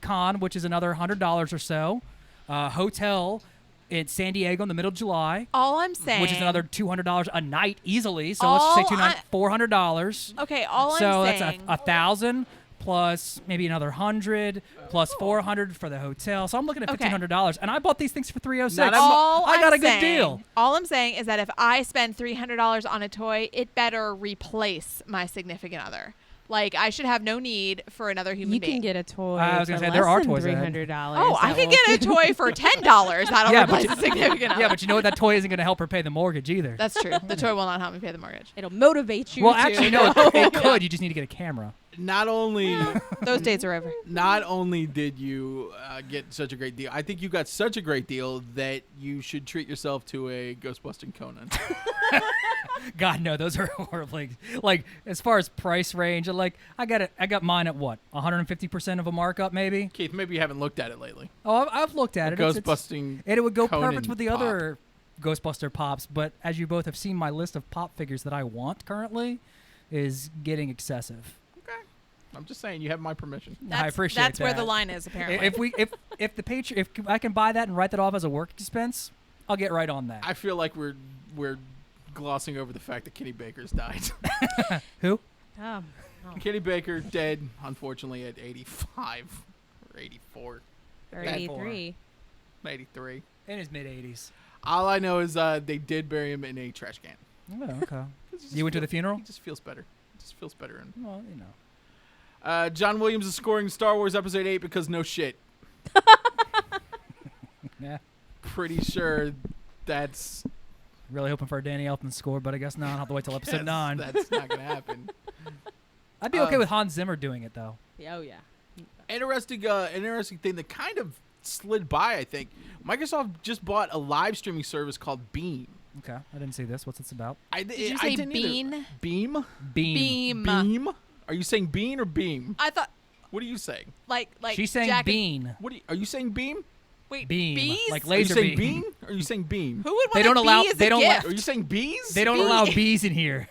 con, which is another $100 or so. Hotel in San Diego in the middle of July, All I'm saying. which is another $200 a night easily. So All let's just say I- $400. Okay, all So I'm that's saying. a $1,000 plus maybe another 100 plus 400 for the hotel. So I'm looking at Okay. $1,500, and I bought these things for $306. Not a- all I got I'm a good saying- deal. All I'm saying is that if I spend $300 on a toy, it better replace my significant other. Like, I should have no need for another human You being. can get a toy. I was gonna for say, there less are than toys that- $300. Oh, I that can will- get a toy for $10. That'll Yeah, but replace a significant other. Yeah, but you know what? That toy isn't going to help her pay the mortgage either. That's true. The toy will not help me pay the mortgage. It'll motivate you. Well, to actually, no, it could. You just need to get a camera. Not only Those days are over. not only did you get such a great deal, I think you got such a great deal that you should treat yourself to a Ghostbusting Conan. God, no, those are horribly. Like, as far as price range, like, I got mine at what? 150% of a markup, maybe? Keith, maybe you haven't looked at it lately. Oh, I've looked at it. It's- Ghostbusting. and it would go Conan perfect with the pop. other Ghostbuster pops, but as you both have seen, my list of pop figures that I want currently is getting excessive. I'm just saying, you have my permission. I appreciate That's where that. the line is, apparently. If the if I can buy that and write that off as a work expense, I'll get right on that. I feel like we're glossing over the fact that Kenny Baker's died. Who? Oh. Kenny Baker dead, unfortunately, at 85 or 84, Or Bad 83. 83. In his mid-80s. All I know is they did bury him in a trash can. Oh, okay. It just You went to the feel- funeral? He just feels better. Just feels better. And Well, you know. John Williams is scoring Star Wars Episode 8 because no shit. Yeah. Pretty sure that's Really hoping for a Danny Elfman score, but I guess not. I'll have to wait till episode 9. That's not gonna happen. I'd be okay with Hans Zimmer doing it, though. Oh, yeah. Interesting thing that kind of slid by. I think Microsoft just bought a live streaming service called Beam. Okay. I didn't see this. What's this about? Did you say bean? Beam? Beam. Beam? Are you saying bean or beam? I thought What are you saying? like She's saying Jack and- bean. Are you saying beam? Wait, Beam. bees? Like Are you laser saying beam. bean? Or are you saying beam? Who would want They don't a allow- bee as they a don't gift? Are you saying bees? They don't Bee. allow bees in here.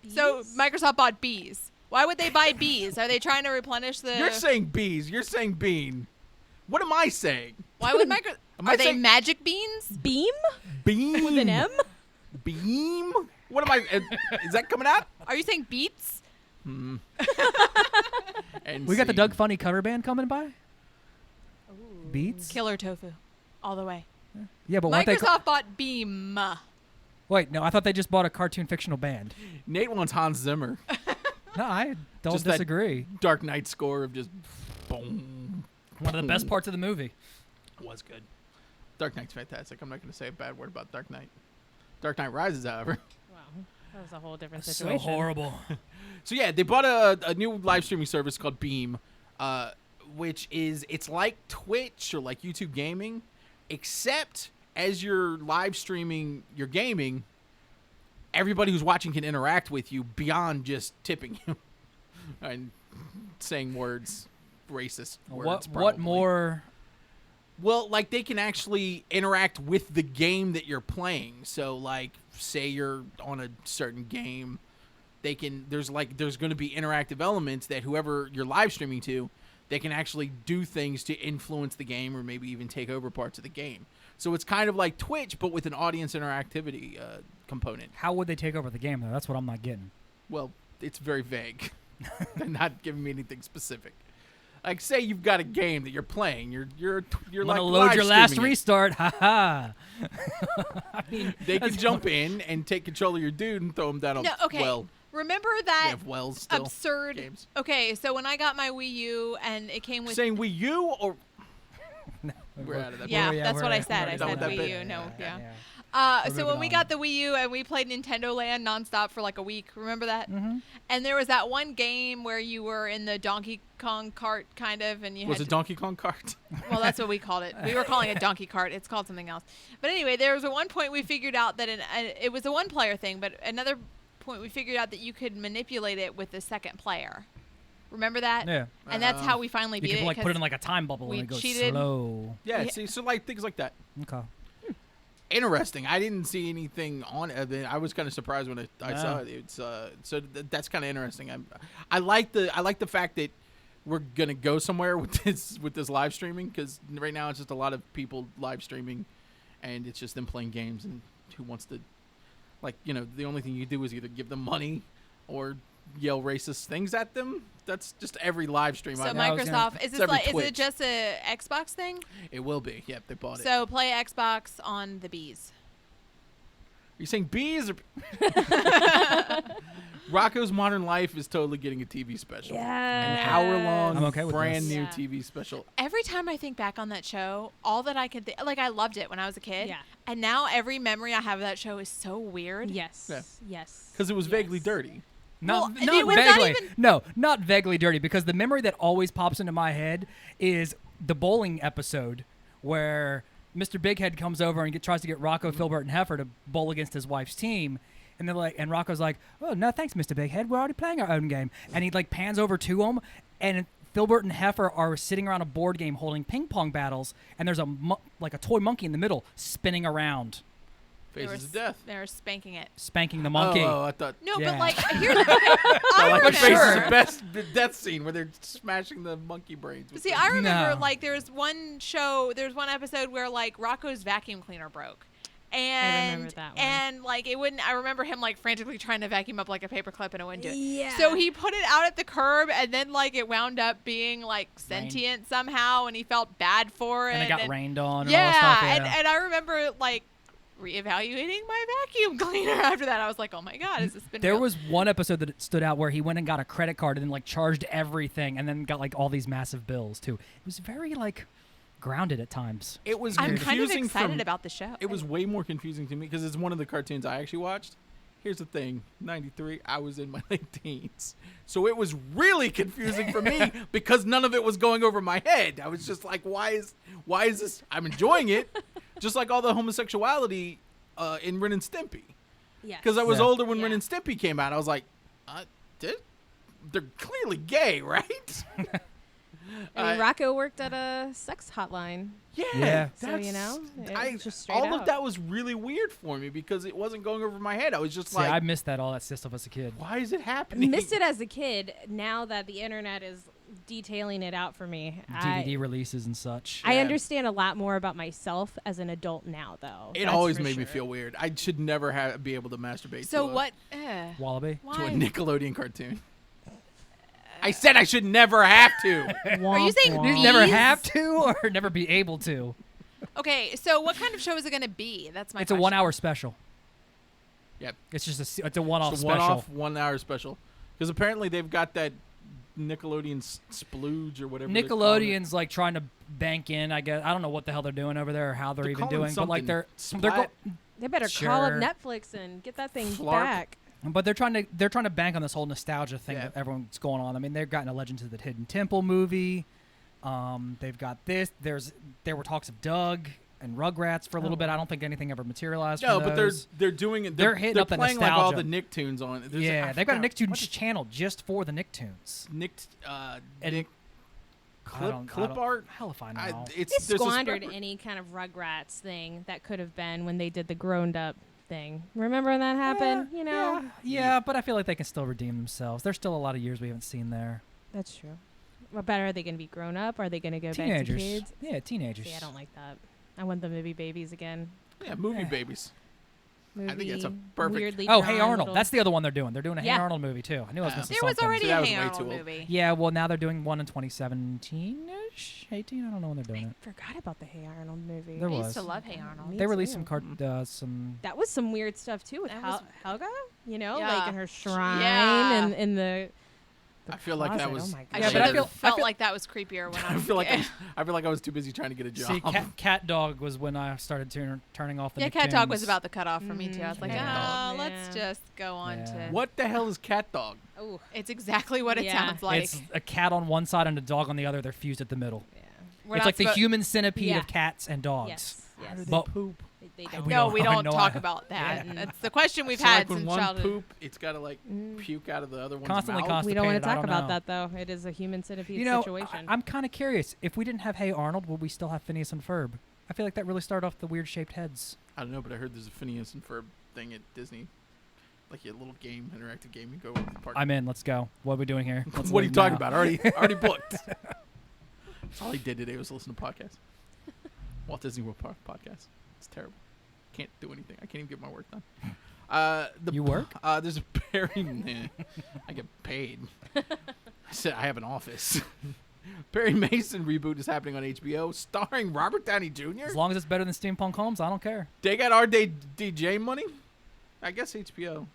So Microsoft bought bees. Why would they buy bees? Are they trying to replenish the? You're saying bees. You're saying bean. What am I saying? Why would Micro? Am I Are they saying- magic beans? Beam? Beam. With an M? Beam? What am I? Is that coming out? Are you saying beets? And We got the see. Doug Funny cover band coming by. Beats? Killer tofu, all the way. Yeah, but weren't they? Microsoft bought Beam. Wait, no, I thought they just bought a cartoon fictional band. Nate wants Hans Zimmer. No, I don't Just that- disagree. Dark Knight score of just boom. One of the best parts of the movie. Was good. Dark Knight's fantastic. I'm not going to say a bad word about Dark Knight. Dark Knight Rises, however. Wow. That was a whole different So situation. horrible. So yeah, they bought a new live streaming service called Beam, which it's like Twitch or like YouTube Gaming, except as you're live streaming your gaming, everybody who's watching can interact with you beyond just tipping you and saying words, racist words. What probably. more? Well, like they can actually interact with the game that you're playing. So like say you're on a certain game, there's going to be interactive elements that whoever you're live streaming to, they can actually do things to influence the game or maybe even take over parts of the game. So it's kind of like Twitch but with an audience interactivity component. How would they take over the game though? That's what I'm not getting. Well, it's very vague. They're not giving me anything specific. Like, say you've got a game that you're playing. You're I'm like gonna load your last live streaming it. restart. Ha ha. I mean, They can that's jump in and take control of your dude and throw him down a No, okay. well. Remember They that have wells still. absurd? games. Okay, so when I got my Wii U and it came with Saying Wii U or we're out of that. Yeah, We're- that's what I we're said. I already said done with that Wii bit. U. No, yeah. We're So when moving we on. got the Wii U and we played Nintendo Land nonstop for like a week, remember that? Mm-hmm. And there was that one game where you were in the Donkey Kong cart, kind of, and you Was had it Donkey Kong Kart? well, that's what we called it. We were calling it Donkey Kart. It's called something else. But anyway, there was at one point we figured out that it was a one-player thing, but another point we figured out that you could manipulate it with the second player. Remember that? Yeah. And that's how we finally You beat can it. like put 'cause it in like a time bubble we and it goes cheated. slow. Yeah, Yeah. see, so like things like that. Okay. Interesting. I didn't see anything on it. I was kind of surprised when I Yeah. saw it. It's that's kind of interesting. I like the fact that we're gonna go somewhere with this live streaming because right now it's just a lot of people live streaming, and it's just them playing games and who wants to, like, the only thing you do is either give them money or yell racist things at them. That's just every live stream. So I've I was Microsoft, It's is this every like, is Twitch. it just a Xbox thing? It will be. Yep, they bought it. So play Xbox on the bees. Are you saying bees or Rocco's Modern Life is totally getting a TV special. An hour-long, I'm okay with brand this. new Yeah. TV special. Every time I think back on that show, all that I could like, I loved it when I was a kid. Yeah. And now every memory I have of that show is so weird. Yes. Yeah. Yes. Because it was vaguely Yes. dirty. Well, Not, and not it was not vaguely. even- No, not vaguely dirty. Because the memory that always pops into my head is the bowling episode where Mr. Bighead comes over and tries to get Rocco, Filbert, and Heifer to bowl against his wife's team. And they're like, and Rocco's like, "Oh no, thanks, Mr. Bighead. We're already playing our own game." And he like pans over to him, and Filbert and Heifer are sitting around a board game holding ping pong battles, and there's like a toy monkey in the middle spinning around, They were Faces of Death. They were spanking it. spanking the monkey. Oh, I thought. No, Yeah. but like here's okay, I I like remember. Faces of Best death scene where they're smashing the monkey brains. with See, the- I remember No. like there's one episode where like Rocco's vacuum cleaner broke. And remember that one. and like it wouldn't. I remember him like frantically trying to vacuum up like a paperclip and it wouldn't do it. Yeah. So he put it out at the curb and then like it wound up being like sentient somehow and he felt bad for it. And it got rained on. Yeah, and all that stuff. Yeah. and I remember like reevaluating my vacuum cleaner after that. I was like, oh my god, has this been? There real? was one episode that stood out where he went and got a credit card and then like charged everything and then got like all these massive bills too. It was very like grounded at times. It was I'm kind of confusing excited from- about the show. It was way more confusing to me because it's one of the cartoons I actually watched. Here's the thing, 93, I was in my late teens. So it was really confusing for me because none of it was going over my head. I was just like, why is this? I'm enjoying it. Just like all the homosexuality in Ren and Stimpy. Yes. Because I was Yeah. older when Ren Yeah. and Stimpy came out. I was like, they're clearly gay, right? I mean, Rocco worked at a sex hotline. Yeah. So, you know, it I, was just straight all of out. that was really weird for me because it wasn't going over my head. I was just See, like, I missed all that stuff as a kid. why is it happening? Missed it as a kid. Now that the internet is detailing it out for me, DVD releases and such. I Yeah. understand a lot more about myself as an adult now, though. It That's always for made me sure. feel weird. I should never be able to masturbate so to, what? Wallaby. to a Why? Nickelodeon cartoon. I said I should never have to. Are you saying Womp You womp. never Bees? have to or never be able to. Okay, so what kind of show is it going to be? That's my. It's a question. 1-hour special. Yep. It's just it's a one-off It's a special. one-off, 1 hour special. Because apparently they've got that Nickelodeon splooge or whatever. they're calling it. Nickelodeon's like trying to bank in. I guess I don't know what the hell they're doing over there or how they're They're even calling doing, but like something they're Splat. They better call up Sure. Netflix and get that thing Flarp. back. But they're trying to bank on this whole nostalgia thing Yeah. that everyone's going on. I mean, they've gotten a Legends of the Hidden Temple movie. They've got this. There were talks of Doug and Rugrats for a little bit. I don't think anything ever materialized. No, from but those. they're doing it. They're hitting up the playing like all nostalgia. the Nicktoons on it. Yeah, they've got a Nicktoons Nicktoons channel just for the Nicktoons. Nick And Nick I don't- clip art. Hell if I know. I, They it's there's a squandered separate- any kind of Rugrats thing that could have been when they did the grown up thing. Remember when that happened? You know, Yeah, but I feel like they can still redeem themselves. There's still a lot of years we haven't seen there. that's true. What better are they going to be grown up? Are they going to go Teenagers. back to kids? Yeah, teenagers. See, I don't like that. I want them to be babies again. Yeah, movie babies. Movie, think it's a perfect- weirdly Oh, Hey drawn Arnold. little- That's the other one they're doing. They're doing a Hey Yeah. Arnold movie too. I knew I was Yeah. missing There was something. already See, that a was Hey way Arnold too old. movie. Yeah, well now they're doing one in 2017-ish, 18. I don't know when they're doing I it. forgot about the Hey Arnold movie. There I was. used to love Hey Arnold. Me They released too. some. That was some weird stuff too with That was- Helga. You know, Yeah. like in her shrine Yeah. and in the I feel like that closet. was- Oh my I Yeah, should but I have feel- I felt feel- like that was creepier when I I was. feel like yeah. I feel like I was too busy trying to get a job. See, Cat Dog was when I started turning off the. Yeah, Cat Dog was Nicktoons. about the cutoff for me too. I was like, Cat oh, Dog. let's Yeah. just go on Yeah. to. What the hell is Cat Dog? oh It's exactly what it Yeah. sounds like. It's a cat on one side and a dog on the other. They're fused at the middle. yeah. We're It's not like the suppo- human centipede Yeah. of cats and dogs. Yes. How Yes. do they But- poop? They I- don't. we No, don't- we I don't know talk I- about that. Yeah. That's the question we've So had like when since one childhood. poop, it's got to like puke out of the other one's Constantly mouth. constipated. We don't want to I talk don't about know. that though. It is a human centipede You know, situation. I'm kind of curious. If we didn't have Hey Arnold, would we still have Phineas and Ferb? I feel like that really started off the weird shaped heads. I don't know, but I heard there's a Phineas and Ferb thing at Disney, like a little game, interactive game. You go to the park. I'm in. Let's go. What are we doing here? Let's What are you leave talking now. about? Already booked. All I did today was listen to podcasts. Walt Disney World Podcast. It's terrible. Can't do anything. I can't even get my work done. You work? There's a Perry. Nah, I get paid. I said I have an office. Perry Mason reboot is happening on HBO, starring Robert Downey Jr. As long as it's better than Steampunk Holmes, I don't care. They got our day DJ money. I guess HBO.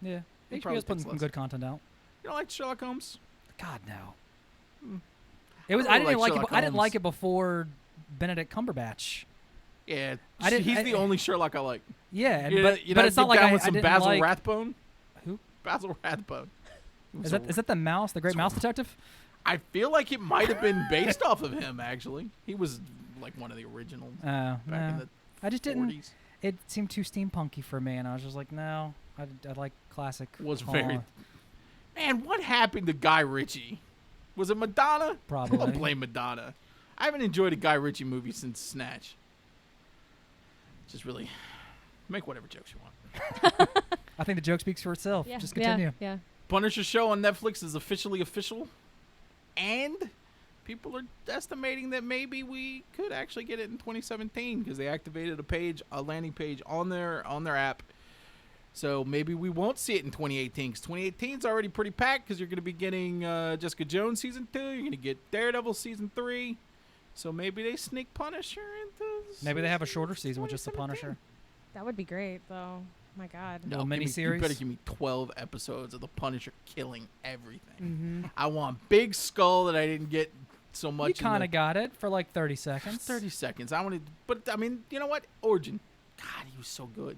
Yeah. It probably HBO's putting takes some less. good content out. You don't like Sherlock Holmes? God no. Mm. It was. I I really didn't like like it. Sherlock I didn't like Holmes. it before Benedict Cumberbatch. Yeah, I didn't- he's I- the only Sherlock I like. Yeah, and, You but know, but it's not like down I, with I some didn't Basil like. Rathbone. Who? Basil Rathbone. Is that the mouse? The Great Mouse Detective? I feel like it might have been based off of him. Actually, he was like one of the originals back in No. the I just didn't. 40s. It seemed too steampunky for me, and I was just like, no. I like classic. Was Hall- very. Man, what happened to Guy Ritchie? Was it Madonna? Probably. I'll blame Madonna. I haven't enjoyed a Guy Ritchie movie since Snatch. Just really make whatever jokes you want. I think the joke speaks for itself. yeah. Just continue. Yeah. Punisher show on Netflix is officially official, and people are estimating that maybe we could actually get it in 2017 because they activated a landing page on their app. So maybe we won't see it in 2018 because 2018 is already pretty packed because you're going to be getting Jessica Jones season 2. You're going to get Daredevil season 3. So maybe they sneak Punisher into. Maybe they have a shorter season with just the Punisher. That would be great, though. My God. Little give me- miniseries? You better give me 12 episodes of the Punisher killing everything. Mm-hmm. I want Big Skull that I didn't get so much. You in kind the- of got it for like 30 seconds. 30 seconds. I wanted, but I mean, you know what? Origin. God, he was so good.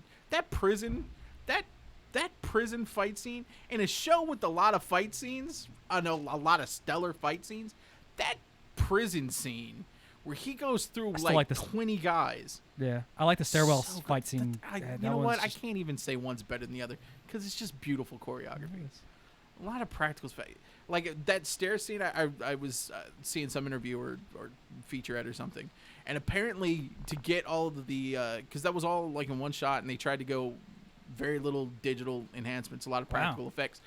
That prison fight scene in a show with a lot of fight scenes. I know a lot of stellar fight scenes. That prison scene where he goes through I still like this- 20 guys. Yeah, I like the stairwell So good. fight scene. You That know one's what? I just- can't even say one's better than the other because it's just beautiful choreography. A lot of practical like that stair scene. I was seeing some interview or featurette or something, and apparently to get all of the because that was all like in one shot, and they tried to go very little digital enhancements, a lot of practical effects.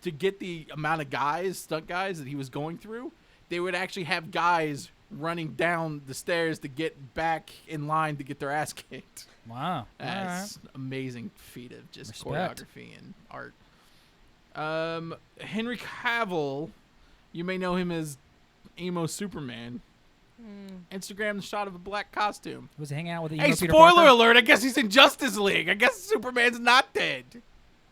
To get the amount of stunt guys that he was going through, they would actually have guys running down the stairs to get back in line to get their ass kicked. Wow. All right. That's amazing feat of just Respect. choreography and art. Henry Cavill, you may know him as emo Superman. Instagram the shot of a black costume. Was he hanging out with the Hey, emo Peter spoiler Parker? alert! I guess he's in Justice League. I guess Superman's not dead.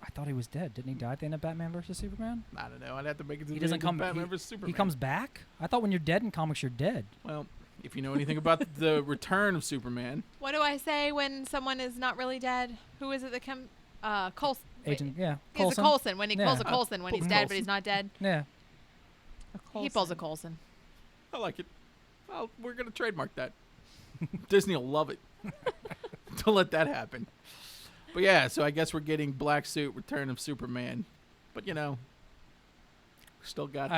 I thought he was dead. Didn't he die at the end of Batman versus Superman? I don't know. I'd have to make it to He the doesn't end of come. Batman He, vs Superman. he comes back. I thought when you're dead in comics, you're dead. Well, if you know anything about the return of Superman, What do I say when someone is not really dead? Who is it that comes? Coulson. Agent, yeah. He's Coulson. a Coulson. When he Yeah. pulls a Coulson, when he's dead, but he's not dead. Yeah. He pulls a Coulson. I like it. Well, we're gonna trademark that. Disney will love it. Don't let that happen. But yeah, so I guess we're getting Black Suit, Return of Superman. But you know, still got.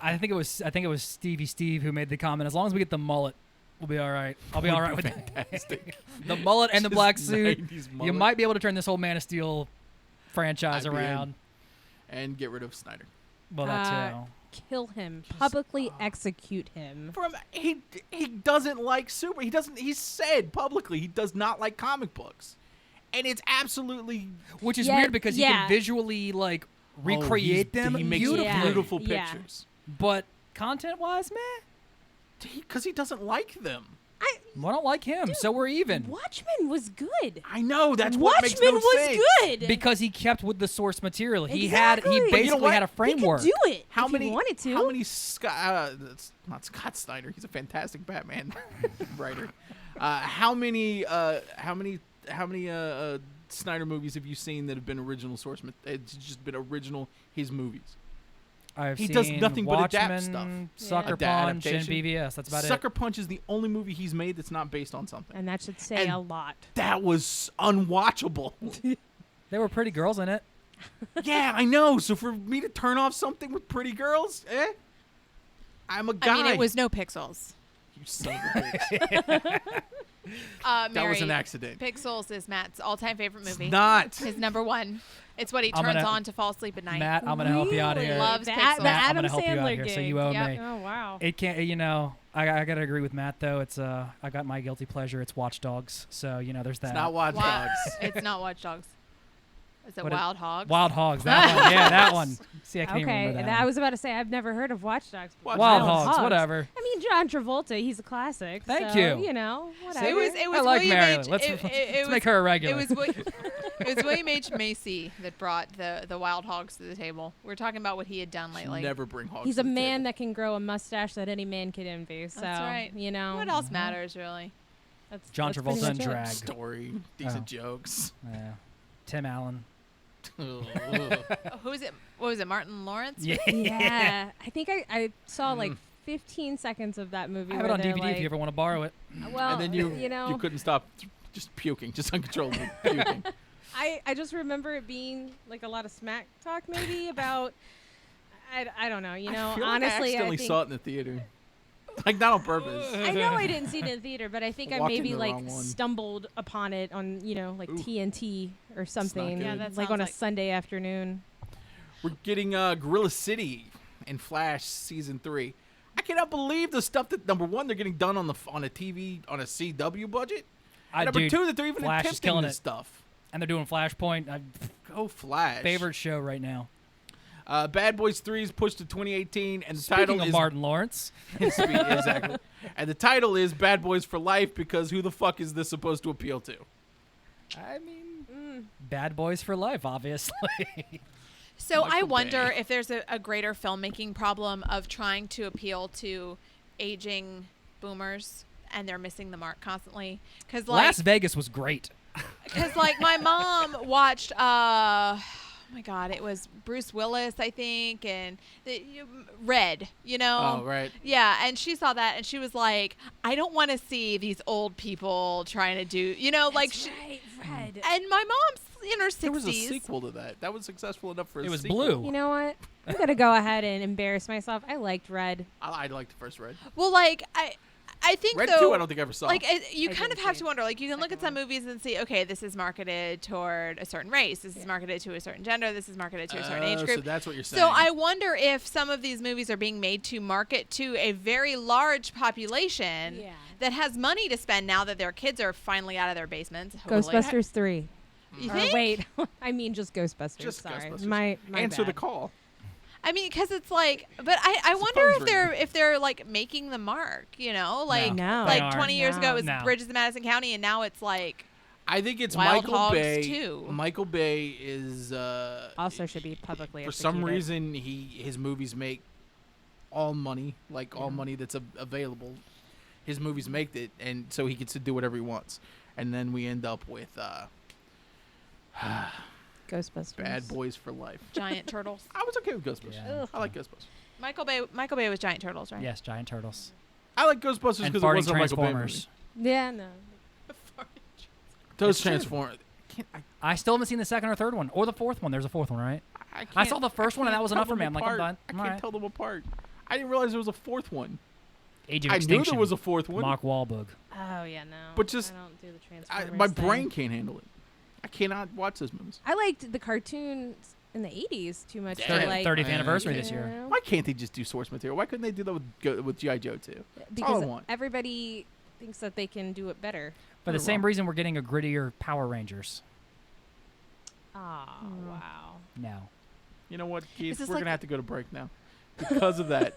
I think it was Stevie Steve who made the comment. As long as we get the mullet, we'll be all right. I'll be all right with that. fantastic. The mullet and the Just black suit. 90s You mullet. might be able to turn this whole Man of Steel franchise I'd be in. around. And get rid of Snyder. Well, that too. Kill him. Publicly execute him. He doesn't like super. He doesn't. He said publicly he does not like comic books, and it's absolutely Which is Yeah, weird because he yeah. can visually like recreate them He makes beautifully. Yeah. beautiful Yeah. pictures. But content-wise, meh. Because he doesn't like them. Well, I don't like him, so we're even. Watchmen was good. I know that's what makes Watchmen no was sense. good. Because he kept with the source material. He Exactly. basically you know what? had a framework. He could do it How if many he wanted to. How many it's not Scott Snyder? He's a fantastic Batman writer. How many Snyder movies have you seen that have been original source? It's just been original his movies. I've He seen does nothing but adapt Watchmen, stuff. Sucker Punch, and Adaptation. BVS. That's about Sucker Punch is the only movie he's made that's not based on something. and that should say And a lot. That was unwatchable. it. There were pretty girls in it. Yeah, I know. So for me to turn off something with pretty girls, I'm a guy. I mean, it was no pixels. You son of a bitch. That Mary, was an accident. Pixels is Matt's all-time favorite movie. It's not. His number one. It's what he I'm turns gonna- on to fall asleep at night. Matt, I'm gonna help you out Really? here. Loves the, Pixels. the Matt, I'm Adam gonna help you out Sandler here, so gig. you owe Yep. me. Oh wow. It can't. I gotta agree with Matt though. It's I got my guilty pleasure. It's Watch Dogs. So there's that. It's not Watch Wa- Dogs. It's not Watch Dogs. Is it What is- Wild Hogs? Wild Hogs. That one. Yeah, that one. See, I can't even Okay, remember and that. I one. was about to say I've never heard of Watch Dogs. Watch Wild Dogs. Hogs. Whatever. I mean, John Travolta, he's a classic. Thank so, you. You know, whatever. It was I like William Marilyn. H. Let's it was, make her a regular. It was William H. Macy that brought the Wild Hogs to the table. We're talking about what he had done lately. Never bring hogs. He's to a the man table. that can grow a mustache that any man could envy. So, That's right. you know, What else matters, really? That's, John that's pretty Travolta and much it. drag. Story, decent Oh. jokes. Yeah. Tim Allen. Oh, who is it? What was it? Martin Lawrence? Yeah. Yeah, I think I saw like 15 seconds of that movie. I have it where on they're DVD like, if you ever want to borrow it. Well, and then you know, couldn't stop just puking, just uncontrollably puking. I just remember it being like a lot of smack talk, maybe about. I don't know. You know, I feel like I honestly, accidentally think saw it in the theater, like not on purpose. I know I didn't see it in the theater, but I think I Walked in maybe the like wrong one. stumbled upon it on like Ooh. TNT or something, good. Yeah, that like sounds on a like- Sunday afternoon. We're getting Gorilla City and Flash season 3. I cannot believe the stuff that number one they're getting done on a TV on a CW budget. And number Dude, two that they're even Flash is attempting killing this it. stuff. And they're doing Flashpoint. Go Flash. Favorite show right now. Bad Boys 3 is pushed to 2018, and the Speaking title of is Martin Lawrence. exactly. And the title is Bad Boys for Life because who the fuck is this supposed to appeal to? I mean, Bad Boys for Life, obviously. So I Michael wonder Bay. if there's a greater filmmaking problem of trying to appeal to aging boomers, and they're missing the mark constantly. Because Las Vegas was great. my mom watched. Oh my God, it was Bruce Willis, I think, and Red. You know. Oh, right. Yeah, and she saw that, and she was like, "I don't want to see these old people trying to do, like." right, Red. And my mom's in her 60s. There was a sequel to that. That was successful enough for a It was sequel. blue. You know what? I'm gonna go ahead and embarrass myself. I liked Red. I liked the first Red. Well, I think Red though, 2 I don't think I ever saw. you I kind of didn't have see to wonder. Like, you can look at second some movies and see, okay, this is marketed toward a certain race. This is marketed to a certain gender. This is marketed to a certain age So group. that's what you're saying. So I wonder if some of these movies are being made to market to a very large population Yeah. that has money to spend now that their kids are finally out of their basements. Hopefully. Ghostbusters 3. You Or think? wait, I mean just Ghostbusters. Just sorry, Ghostbusters. my Answer the bad. call. I mean, because it's like, but I wonder phone's if they're like making the mark, like No. like They 20 aren't. years ago it was No. Bridges of Madison County, and now it's like I think it's Wild Michael Hogs Bay. 2. Michael Bay is Also should be publicly for some executed. reason his movies make all money, like all money that's available. His movies make it, and so he gets to do whatever he wants. And then we end up with Ghostbusters. Bad Boys for Life. giant turtles. I was okay with Ghostbusters. Yeah. Ugh. I like Ghostbusters. Michael Bay was giant turtles, right? Yes, Giant Turtles. I like Ghostbusters And because it farting wasn't a Michael Bay movie. Transformers. Yeah, no. Those It's true. Transformers. I still haven't seen the second or third one. Or the fourth one. There's a fourth one, right? I saw the first one, and that was enough for me. I'm like, I'm done. I I'm can't alright. tell them apart. I didn't realize there was a fourth one. Age of I knew Extinction. there was a fourth one. Mark Wahlberg. Oh yeah, no. But just- I don't do the Transformers. My thing. brain can't handle it. I cannot watch those movies. I liked the cartoons in the 80s too much. Yeah. to like, 30th Yeah. anniversary you this year. know? Why can't they just do source material? Why couldn't they do that with G.I. Joe too? all I Because want. everybody thinks that they can do it better. For the You're same wrong. reason we're getting a grittier Power Rangers. Oh wow. No. You know what, Keith? this We're like gonna have to go to break now because of that.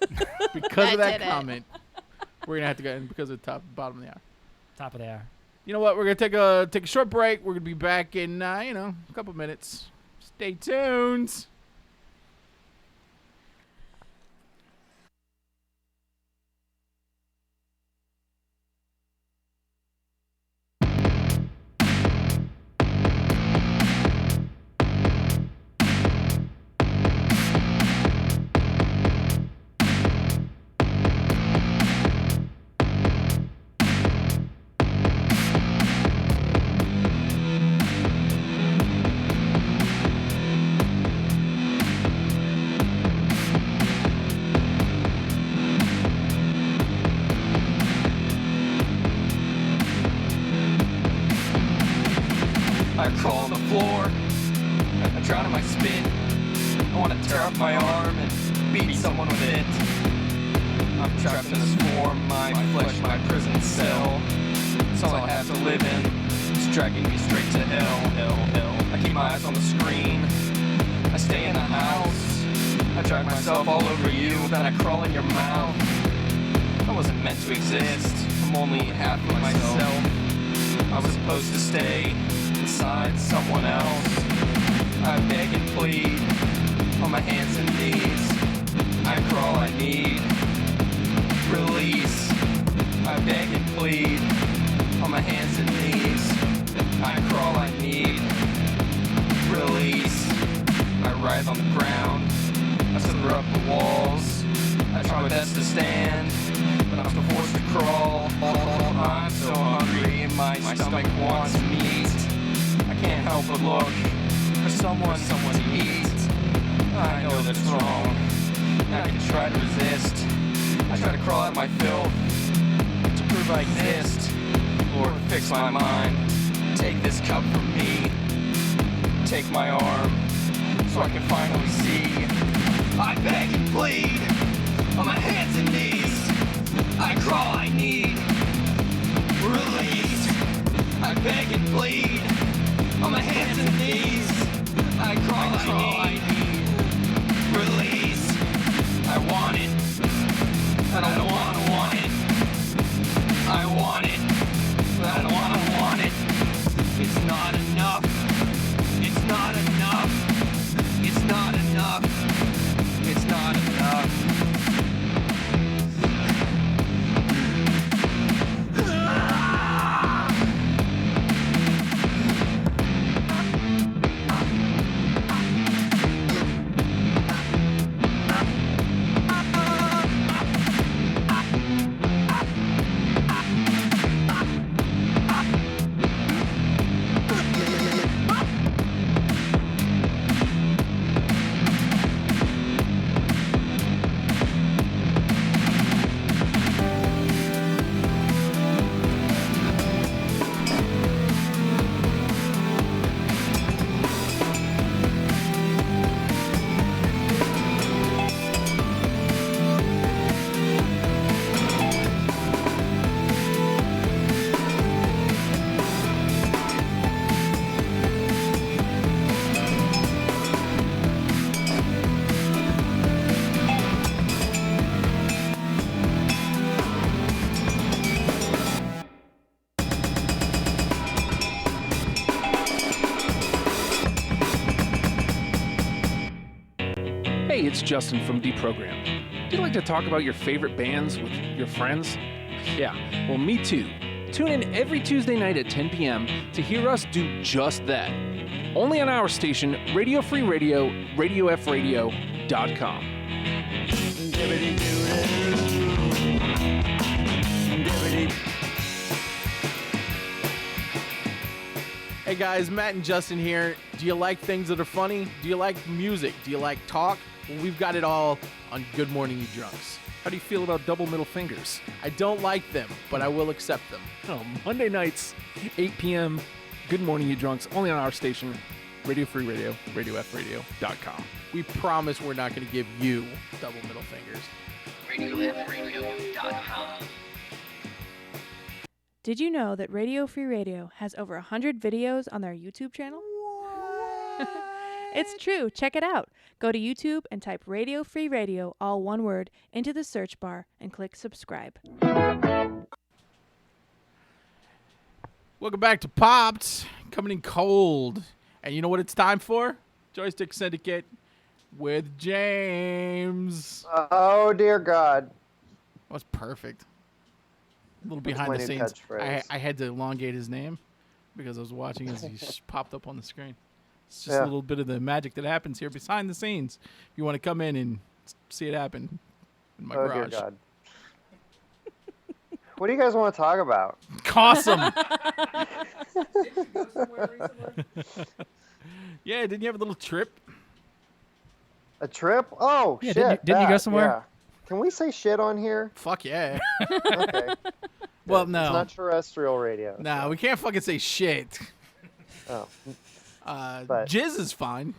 Because of that did it. comment, we're gonna have to go. And because of the bottom of the hour. Top of the hour. You know what? We're gonna take a short break. We're gonna be back in a couple minutes. Stay tuned. I crawl on the floor, I drown in my spit. I wanna tear off my arm and beat someone with it. I'm trapped in this form, my flesh, my prison cell. It's all I have to live in, it's dragging me straight to hell, hell, hell. I keep my eyes on the screen, I stay in the house. I drag myself all over you, then I crawl in your mouth. I wasn't meant to exist, I'm only half of myself. I was supposed to stay inside someone else. I beg and plead on my hands and knees. I crawl, I need release. I beg and plead on my hands and knees. I crawl, I need release. I writhe on the ground. I slither up the walls. I try my best to stand, but I'm still forced to crawl. I'm so hungry and my stomach wants meat. I can't help but look for someone to eat. I know that's wrong. I can try to resist. I try to crawl out my filth to prove I exist. Lord, fix my mind. Take this cup from me. Take my arm so I can finally see. I beg and plead on my hands and knees. I crawl, I need release. I beg and plead on my hands and knees. I crawl, I need release. I want it. I don't want it. I want it. But I don't want it. It's not enough. It's not enough. It's not enough. It's not enough. Hey, it's Justin from Deprogram. Do you like to talk about your favorite bands with your friends? Yeah, well, me too. Tune in every Tuesday night at 10 p.m. to hear us do just that. Only on our station, Radio Free Radio, RadioFradio.com. Hey guys, Matt and Justin here. Do you like things that are funny? Do you like music? Do you like talk? Well, we've got it all on Good Morning You Drunks. How do you feel about double middle fingers? I don't like them, but I will accept them. Oh, Monday nights, 8 p.m. Good morning, you drunks. Only on our station, Radio Free Radio, RadioFradio.com. We promise we're not going to give you double middle fingers. RadioFradio.com. Did you know that Radio Free Radio has over 100 videos on their YouTube channel? It's true. Check it out. Go to YouTube and type Radio Free Radio, all one word, into the search bar and click subscribe. Welcome back to Popped, coming in cold. And you know what it's time for? Joystick Syndicate with James. Oh, dear God. That was perfect. A little That's behind my the new scenes. catchphrase. I had to elongate his name because I was watching as he popped up on the screen. It's just Yeah. a little bit of the magic that happens here behind the scenes. If you want to come in and see it happen in my Oh, garage. dear God. What do you guys want to talk about? Awesome. Yeah, didn't you have a little trip? A trip? Oh, Yeah, shit. didn't you go that, somewhere? yeah. Can we say shit on here? Fuck yeah. Okay. Well, It's no. not terrestrial radio. No, we can't fucking say shit. Oh. Jizz is fine.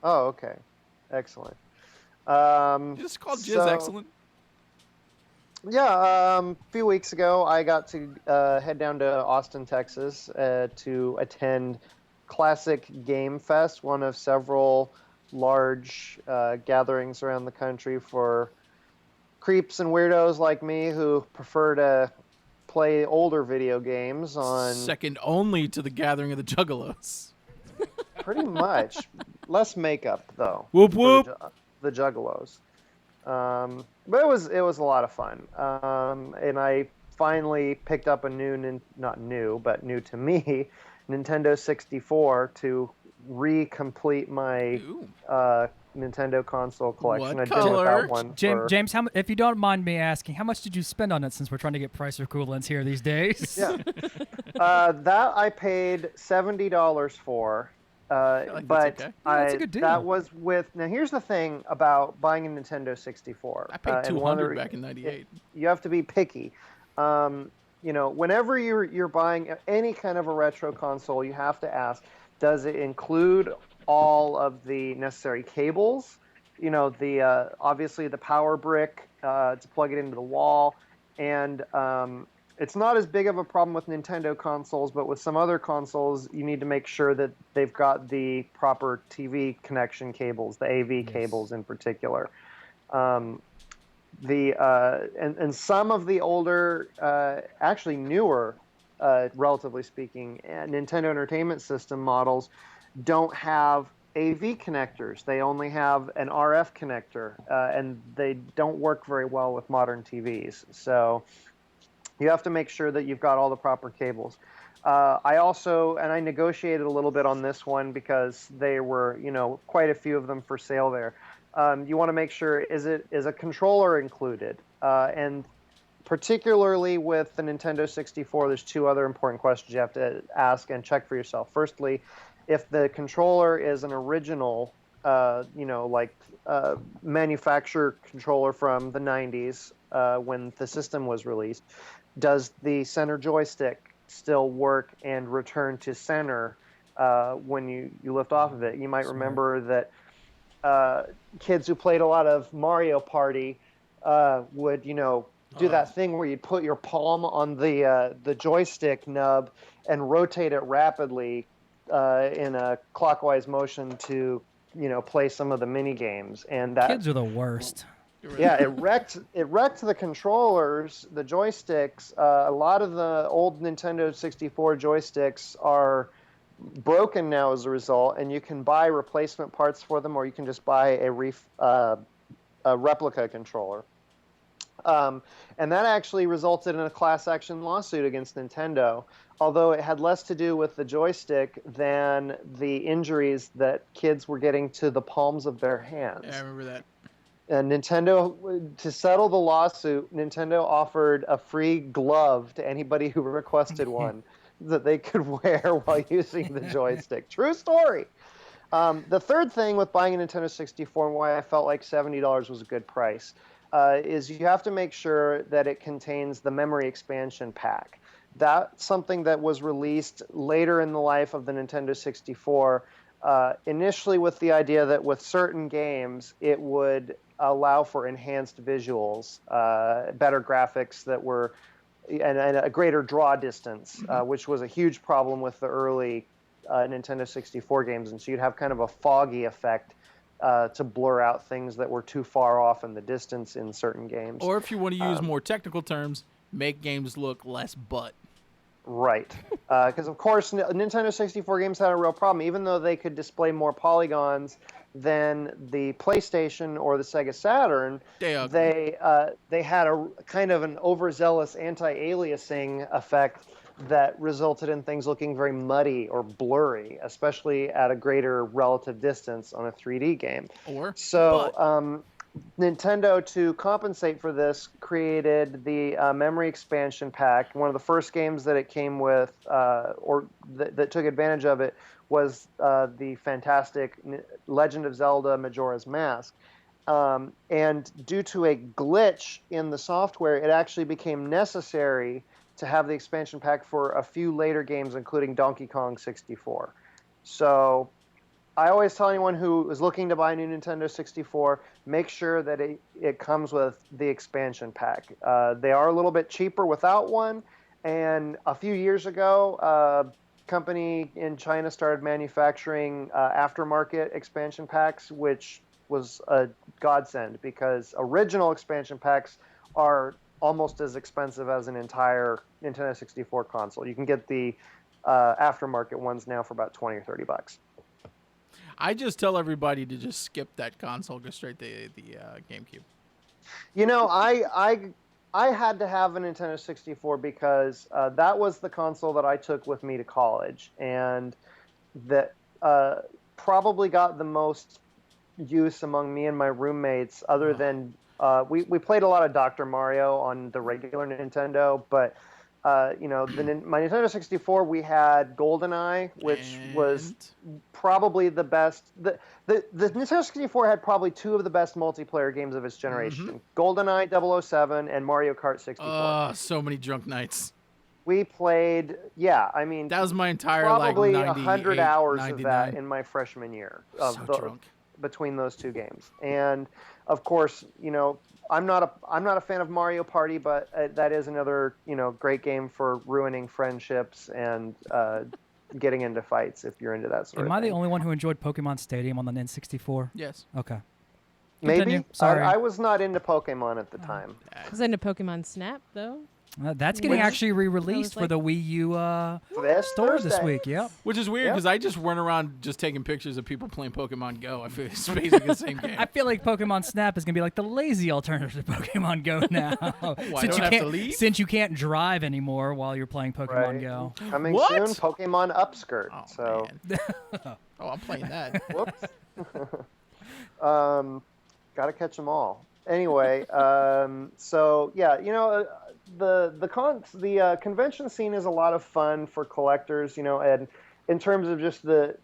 Oh, okay. Excellent. You just called Jizz so- excellent. Yeah, a few weeks ago, I got to head down to Austin, Texas, to attend Classic Game Fest, one of several large gatherings around the country for creeps and weirdos like me who prefer to play older video games on Second only to the Gathering of the Juggalos. pretty much less makeup though. Whoop for whoop. the Juggalos. But it was a lot of fun. And I finally picked up a not new, but new to me, Nintendo 64 to re-complete my Ooh. Nintendo console collection. What I did color? without one for- James, if you don't mind me asking, how much did you spend on it since we're trying to get price equivalents here these days? Yeah. That I paid $70 for. like But that's okay. Yeah, that's a good deal. that was with. Now, here's the thing about buying a Nintendo 64. I paid and one of $200 the- back in '98. You have to be picky. Whenever you're buying any kind of a retro console, you have to ask, does it include all of the necessary cables? Obviously the power brick to plug it into the wall, and it's not as big of a problem with Nintendo consoles, but with some other consoles, you need to make sure that they've got the proper TV connection cables, the AV cables in particular. And some of the older, actually newer, relatively speaking, Nintendo Entertainment System models don't have AV connectors. They only have an RF connector, and they don't work very well with modern TVs. So you have to make sure that you've got all the proper cables. I negotiated a little bit on this one because there were, quite a few of them for sale there. You want to make sure, is a controller included? And particularly with the Nintendo 64, there's two other important questions you have to ask and check for yourself. Firstly, if the controller is an original, manufacturer controller from the 90s when the system was released, does the center joystick still work and return to center when you lift off of it? You might remember that kids who played a lot of Mario Party would, do that thing where you'd put your palm on the joystick nub and rotate it rapidly in a clockwise motion to, play some of the mini games. And that Kids are the worst. yeah, it wrecked the controllers, the joysticks. A lot of the old Nintendo 64 joysticks are broken now as a result, and you can buy replacement parts for them, or you can just buy a replica controller. And that actually resulted in a class action lawsuit against Nintendo, although it had less to do with the joystick than the injuries that kids were getting to the palms of their hands. Yeah, I remember that. And Nintendo, to settle the lawsuit, Nintendo offered a free glove to anybody who requested one that they could wear while using the joystick. True story. The third thing with buying a Nintendo 64 and why I felt like $70 was a good price is you have to make sure that it contains the memory expansion pack. That's something that was released later in the life of the Nintendo 64, initially with the idea that with certain games it would allow for enhanced visuals, better graphics that were, and a greater draw distance, which was a huge problem with the early Nintendo 64 games. And so you'd have kind of a foggy effect to blur out things that were too far off in the distance in certain games. Or if you want to use more technical terms, make games look less butt. Right. Because, of course, Nintendo 64 games had a real problem. Even though they could display more polygons than the PlayStation or the Sega Saturn, they had a kind of an overzealous anti-aliasing effect that resulted in things looking very muddy or blurry, especially at a greater relative distance on a 3D game. Nintendo, to compensate for this, created the memory expansion pack. One of the first games that it came with, that took advantage of it, was the fantastic Legend of Zelda Majora's Mask. And due to a glitch in the software, it actually became necessary to have the expansion pack for a few later games, including Donkey Kong 64. So I always tell anyone who is looking to buy a new Nintendo 64, make sure that it comes with the expansion pack. They are a little bit cheaper without one, and a few years ago, a company in China started manufacturing aftermarket expansion packs, which was a godsend because original expansion packs are almost as expensive as an entire Nintendo 64 console. You can get the aftermarket ones now for about $20 or $30. I just tell everybody to just skip that console, go straight to the GameCube. I had to have a Nintendo 64 because that was the console that I took with me to college, and that probably got the most use among me and my roommates, other than we played a lot of Dr. Mario on the regular Nintendo, but my Nintendo 64, we had GoldenEye, which was probably the best. The Nintendo 64 had probably two of the best multiplayer games of its generation. GoldenEye 007 and Mario Kart 64. Oh, so many drunk nights. We played, that was my entire probably 98, 100 hours 99. of that in my freshman year. So drunk. between those two games. And of course, I'm not a fan of Mario Party, but that is another great game for ruining friendships and getting into fights if you're into that sort of thing. Am I the only one who enjoyed Pokemon Stadium on the N64? Yes. Okay. Maybe. Continue. Sorry. I was not into Pokemon at the time. I was into Pokemon Snap though. That's getting Which- actually re-released I was for the Wii U This store this Thursday. week. Yep. Which is weird Yep. because I just run around just taking pictures of people playing Pokemon Go. I feel it's basically the same game. I feel like Pokemon Snap is gonna be like the lazy alternative to Pokemon Go now. I since don't you have to can't leave? since you can't drive anymore while you're playing Pokemon Right. Go. Coming What? soon, Pokemon Upskirt. Oh, So, man. Oh, I'm playing that. whoops. Gotta catch them all. Anyway, so yeah, the convention scene is a lot of fun for collectors, and in terms of just the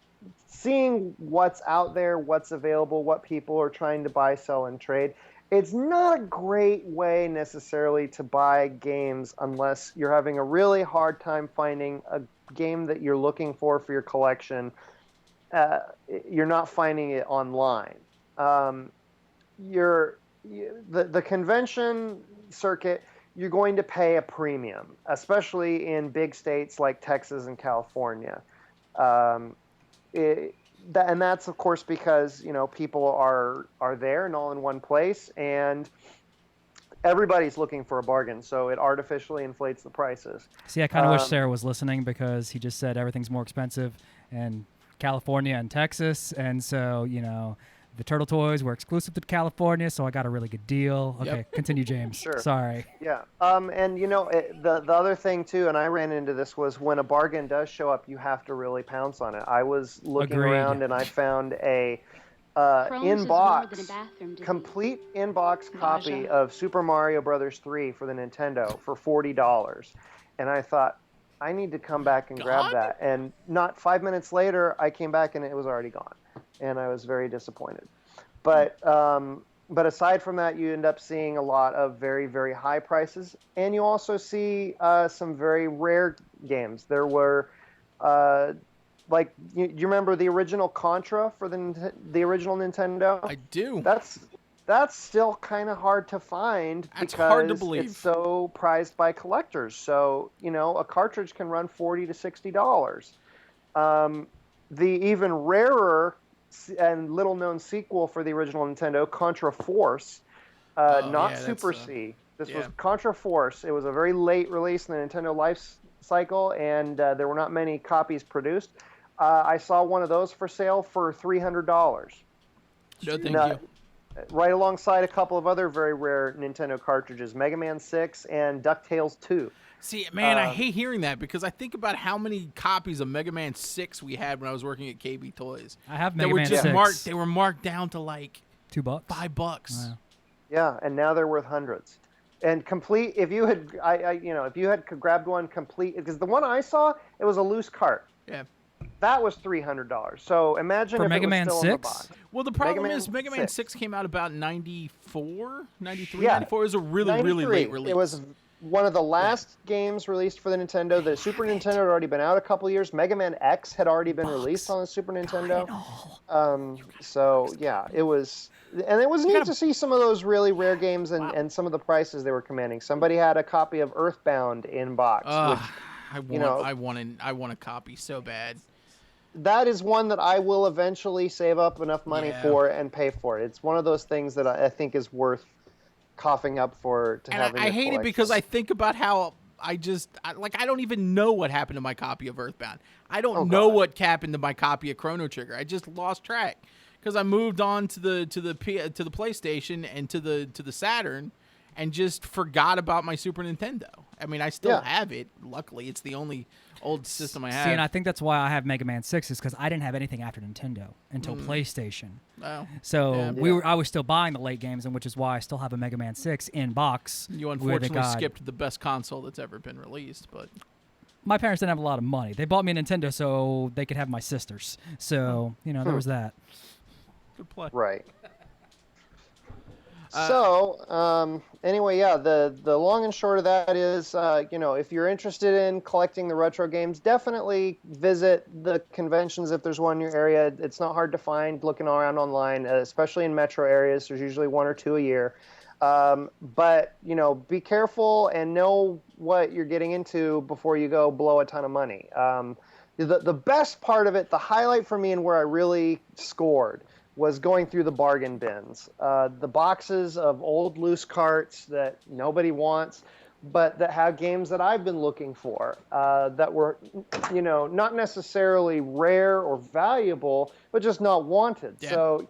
seeing what's out there, what's available, what people are trying to buy, sell, and trade. It's not a great way necessarily to buy games unless you're having a really hard time finding a game that you're looking for your collection. You're not finding it online. The convention circuit, you're going to pay a premium, especially in big states like Texas and California. And that's, of course, because people are there and all in one place, and everybody's looking for a bargain, so it artificially inflates the prices. See, I kind of wish Sarah was listening because he just said everything's more expensive in California and Texas, and so the Turtle Toys were exclusive to California, so I got a really good deal. Okay, continue, James. Sure. Sorry. Yeah. And the other thing too, and I ran into this, was when a bargain does show up, you have to really pounce on it. I was looking Agreed. around and I found a complete in-box copy of Super Mario Brothers 3 for the Nintendo for $40. And I thought, I need to come back and grab that. And not 5 minutes later, I came back and it was already gone. And I was very disappointed. But aside from that, you end up seeing a lot of very, very high prices. And you also see some very rare games. There were, you remember the original Contra for the original Nintendo? I do. That's still kind of hard to find That's because hard to believe. it's so prized by collectors. So, a cartridge can run $40 to $60. The even rarer and little-known sequel for the original Nintendo, Contra Force, not Super C. This was Contra Force. It was a very late release in the Nintendo life cycle, and there were not many copies produced. I saw one of those for sale for $300. No, thank you. Right alongside a couple of other very rare Nintendo cartridges, Mega Man 6 and DuckTales 2. See, man, I hate hearing that because I think about how many copies of Mega Man 6 we had when I was working at KB Toys. I have They Mega were Man just 6. marked. They were marked down to like $2. $5. Wow. Yeah, and now they're worth hundreds. And complete, if you had, if you had grabbed one complete, because the one I saw, it was a loose cart. Yeah. That was $300. So imagine For if Mega it was Man still in the 6? box. Well, the problem Mega Man is Mega Man 6. 6 came out about 94, 93, Yeah. 94. It was a really, really 93. late release. It was one of the last games released for the Nintendo. The Super Nintendo had already been out a couple years. Mega Man X had already been released on the Super Nintendo. So yeah, it was, and it was neat to see some of those really rare games and some of the prices they were commanding. Somebody had a copy of Earthbound in box. Which, I want a copy so bad. that is one that I will eventually save up enough money for and pay for. It's one of those things that I think is worth coughing up for to have in I your hate it because collection. I think about how I don't even know what happened to my copy of Earthbound. I don't know what happened to my copy of Chrono Trigger. I just lost track because I moved on to the PlayStation and to the Saturn and just forgot about my Super Nintendo. I mean, I still have it. Luckily, it's the only old system I have. See, and I think that's why I have Mega Man 6 is because I didn't have anything after Nintendo until PlayStation. Oh, So I was still buying the late games, and which is why I still have a Mega Man 6 in box. You with a unfortunately guide. skipped the best console that's ever been released, but My parents didn't have a lot of money. They bought me a Nintendo so they could have my sisters. So there was that. good play. Right. Anyway, yeah, the long and short of that is, if you're interested in collecting the retro games, definitely visit the conventions if there's one in your area. It's not hard to find looking around online, especially in metro areas. There's usually 1 or 2 a year. But, be careful and know what you're getting into before you go blow a ton of money. The best part of it, the highlight for me and where I really scored, was going through the bargain bins. The boxes of old loose carts that nobody wants, but that have games that I've been looking for, that were, not necessarily rare or valuable, but just not wanted. Yeah. So,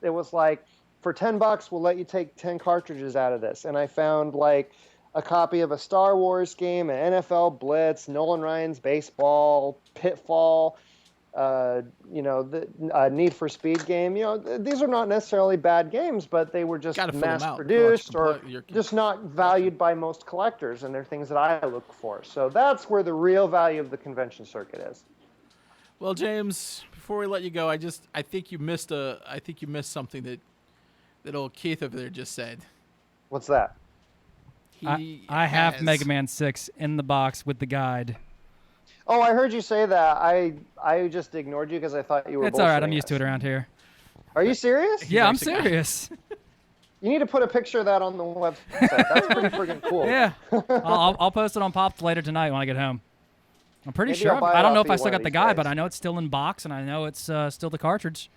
it was like, for $10, we'll let you take 10 cartridges out of this. And I found like a copy of a Star Wars game, an NFL Blitz, Nolan Ryan's baseball, Pitfall, the Need for Speed game. These are not necessarily bad games, but they were just mass-produced or just not valued by most collectors, and they're things that I look for. So that's where the real value of the convention circuit is. Well, James, before we let you go, I think you missed something that old Keith over there just said. What's that? I have Mega Man 6 in the box with the guide. Oh, I heard you say that. I just ignored you because I thought you were. It's all right. I'm used to it around here. Are you serious? Yeah, I'm serious. You need to put a picture of that on the website. That's pretty freaking cool. Yeah, I'll post it on Pops later tonight when I get home. I'm pretty sure. I don't know if I still got the guide, but I know it's still in box, and I know it's still the cartridge.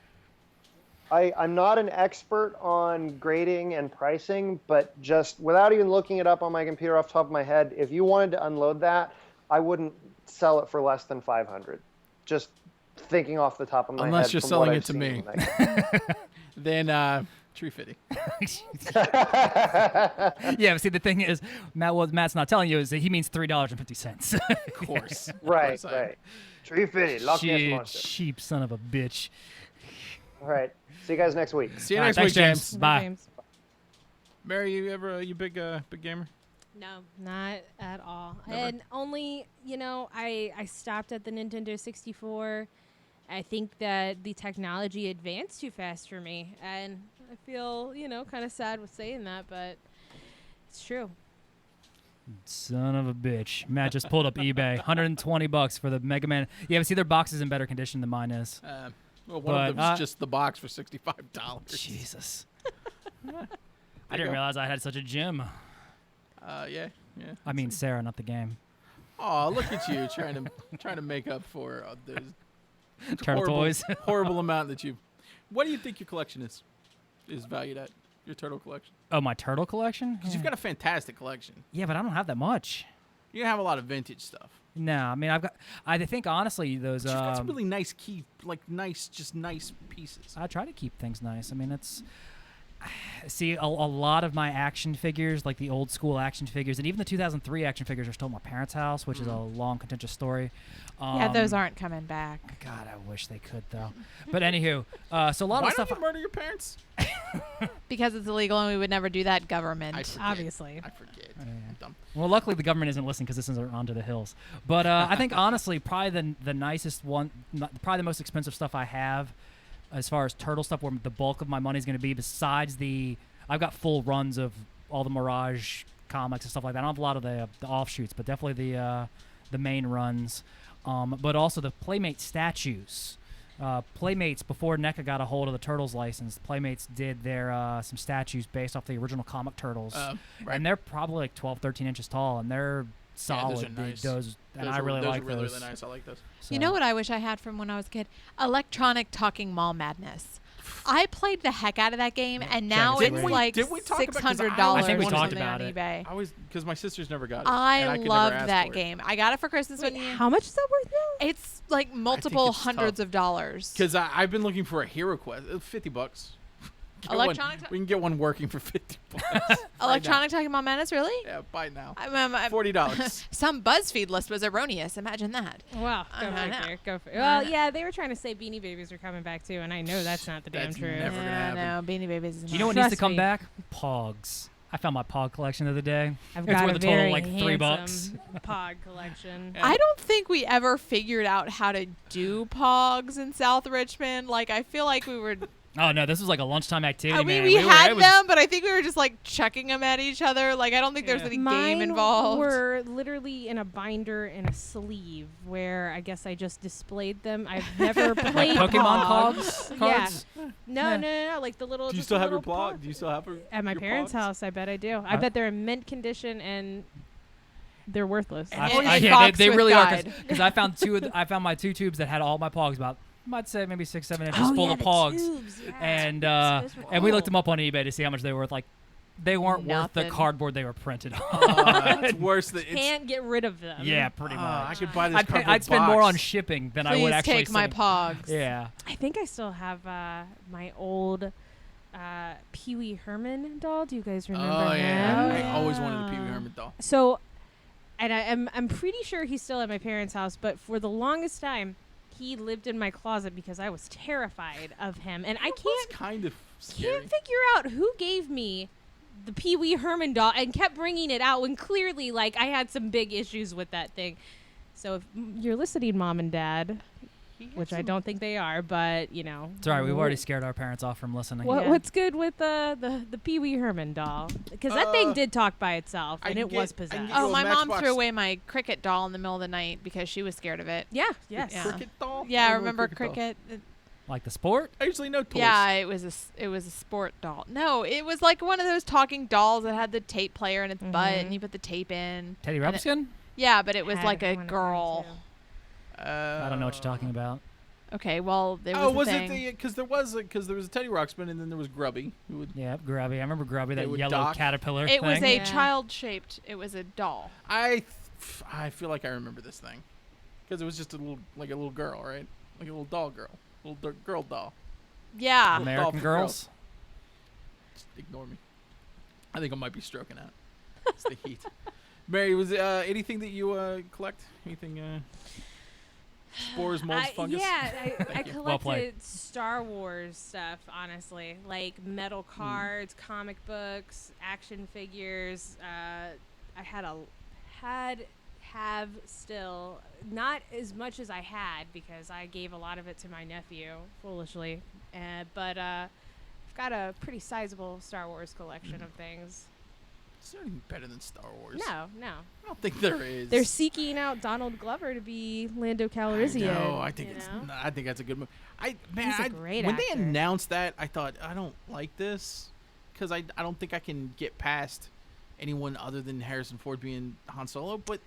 I'm not an expert on grading and pricing, but just without even looking it up on my computer off the top of my head, if you wanted to unload that, I wouldn't sell it for less than $500. Just thinking off the top of my head. Unless you're selling it to me. Then $350. Yeah, but see, the thing is, what Matt's not telling you is that he means $3.50. Of course. Right. $350. Lock this monster. Cheap son of a bitch. All right. See you guys next week. See you next week, James. Bye. James. Mary, you big gamer? No, not at all. Never. And only, I stopped at the Nintendo 64. I think that the technology advanced too fast for me. And I feel, kind of sad with saying that, but it's true. Son of a bitch. Matt just pulled up eBay. $120 for the Mega Man. Yeah, but see, their box is in better condition than mine is. Well, one of them is just the box for $65. Jesus. I didn't realize I had such a gym. Yeah. I mean, Sarah, not the game. Oh, look at you trying to make up for Turtle toys. horrible amount that you. What do you think your collection is valued at? Your turtle collection? Oh, my turtle collection? Because you've got a fantastic collection. Yeah, but I don't have that much. You have a lot of vintage stuff. No, I mean I think honestly those. You've got some really nice nice pieces. I try to keep things nice. I mean see a lot of my action figures, like the old school action figures, and even the 2003 action figures are still at my parents' house, which is a long contentious story. Yeah, those aren't coming back. God, I wish they could though. But anywho, so a lot of stuff. Why don't you murder your parents? Because it's illegal and we would never do that, government. Obviously. I forget. Dumb. Well, luckily the government isn't listening because this is onto the hills. But I think honestly, probably the nicest one, probably the most expensive stuff I have, as far as turtle stuff, where the bulk of my money is going to be. Besides I've got full runs of all the Mirage comics and stuff like that. I don't have a lot of the offshoots, but definitely the main runs. But also the Playmate statues. Playmates, before NECA got a hold of the Turtles license, Playmates did their some statues based off the original comic Turtles. Right. And they're probably like 12, 13 inches tall, and they're solid. Yeah, those are nice. I really like those. Really nice. I like those. So. You know what I wish I had from when I was a kid? Electronic Talking Mall Madness. I played the heck out of that game, and now it's like $600 I think we or talked something about on it. eBay. Because my sisters never got it. I loved that game. I got it for Christmas one year. How much is that worth now? It's like multiple hundreds of dollars. Because I've been looking for a Hero Quest. $50. We can get one working for $50. Electronic Talking Mall Madness, really? Yeah, buy now. $40. Some BuzzFeed list was erroneous. Imagine that. Wow. Go for it. Well, yeah, they were trying to say Beanie Babies are coming back too, and I know that's not the damn truth. Never gonna happen. No, Beanie Babies is not. Do you know what needs to come back? Pogs. I found my Pog collection the other day. I've got worth a a total very like $3. Pog collection. I don't think we ever figured out how to do Pogs in South Richmond. Like, I feel like we were Oh no, this was like a lunchtime activity. We man. had it was- them, but I think we were just like chucking them at each other. Like I don't think there's any Mine game involved. were literally in a binder and a sleeve where I guess I just displayed them. I've never played Pokemon Pogs. cards. No, like the little. Do you just still a have your little plug? Pog. Do you still have her? At my your parents' Pogs? house, I bet I do. I bet they're in mint condition and they're worthless. And I- a yeah, box they with really guide. are because I found I found my 2 tubes that had all my Pogs about. I'd say maybe 6-7 inches Oh, full yeah, of the Pogs, tubes, yeah. and Those were and we looked cool. them up on eBay to see how much they were worth. Like, they weren't worth the Nothing. cardboard they were printed on. It's worse than it's. Can't get rid of them. Yeah, pretty much. I could buy this. I'd spend more on box. shipping than I Please would actually. take my send- Pogs. Yeah. I think I still have my old Pee Wee Herman doll. Do you guys remember Oh yeah, him? I always wanted a Pee Wee Herman doll. So, and I'm pretty sure he's still at my parents' house, but for the longest time, he lived in my closet because I was terrified of him, and I It's can't kind of scary. figure out who gave me the Pee Wee Herman doll and kept bringing it out when clearly, like, I had some big issues with that thing. So if you're listening, Mom and Dad, which I don't think they are, but you know, It's all right. We've already scared our parents off from listening. What's good with the Pee Wee Herman doll? Because that thing did talk by itself, I and can it get- was I can possessed. get Oh, a my mom Matchbox- threw away my Cricket doll in the middle of the night because she was scared of it. Yeah, yes. Yeah. Cricket doll? Yeah, I don't remember doll. Cricket. Like the sport? I usually know toys. Yeah, it was a sport doll. No, it was like one of those talking dolls that had the tape player in its butt, and you put the tape in. Teddy And it- Rumpskin? Yeah, but it was Had like a one of them, girl. too. I don't know what you're talking about. Okay, well, there was Oh, a was thing. it the because there was a Teddy Ruxpin and then there was Grubby who would Yeah, Grubby. I remember Grubby, that would yellow dock. caterpillar It was thing. a Yeah. child-shaped. It was a doll. I feel like I remember this thing because it was just a little girl, right? Like a little doll girl, girl doll. Yeah. doll American for Girls. Just ignore me. I think I might be stroking out. It's the heat. Mary, was anything that you collect? Anything? Spores, molds, fungus. Yeah, I you. Well played. collected Star Wars stuff, honestly. Like metal cards, comic books, action figures. I have still not as much as I had because I gave a lot of it to my nephew, foolishly. But I've got a pretty sizable Star Wars collection of things. It's not even better than Star Wars. No. I don't think there is. They're seeking out Donald Glover to be Lando Calrissian. No, I think you it's. know? No, I think that's a good move. He's a great when actor. they announced that, I thought I don't like this because I don't think I can get past anyone other than Harrison Ford being Han Solo. But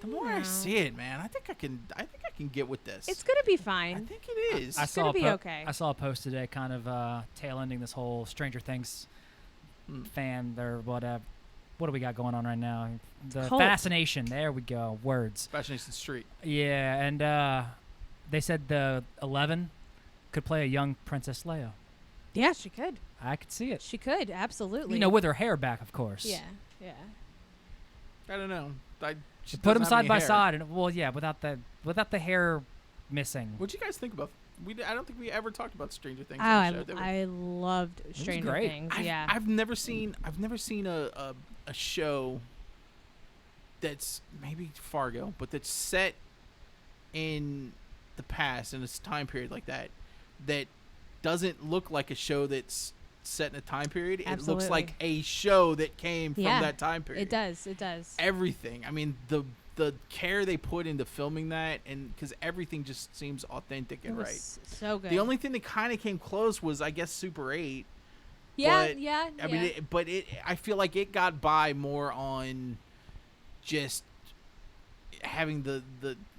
the more I No. see it, man, I think I can get with this. It's gonna be I fine. think it is. I saw gonna a be okay. I saw a post today, kind of tail ending this whole Stranger Things fan or whatever. What do we got going on right now? The Cult. fascination. There we go. Words. Fascination Street. Yeah, and they said the 11 could play a young Princess Leia. Yeah, she could. I could see it. She could absolutely. You know, with her hair back, of course. Yeah. I don't know. She Put them doesn't have side any by hair. side, and well, yeah, without the hair missing. What'd you guys think about? I don't think we ever talked about Stranger Things. Oh, on the show, did we? I loved Stranger great. Things. I've, Yeah. I've never seen a show that's maybe Fargo, but that's set in the past in a time period like that doesn't look like a show that's set in a time period. It looks Absolutely. like a show that came from Yeah, that time period. It does. It does. Everything. I mean, the care they put into filming that, and because everything just seems authentic It and was right. so good. The only thing that kind of came close was, I guess, Super 8. Yeah. but, Yeah. I mean, I feel like it got by more on just having the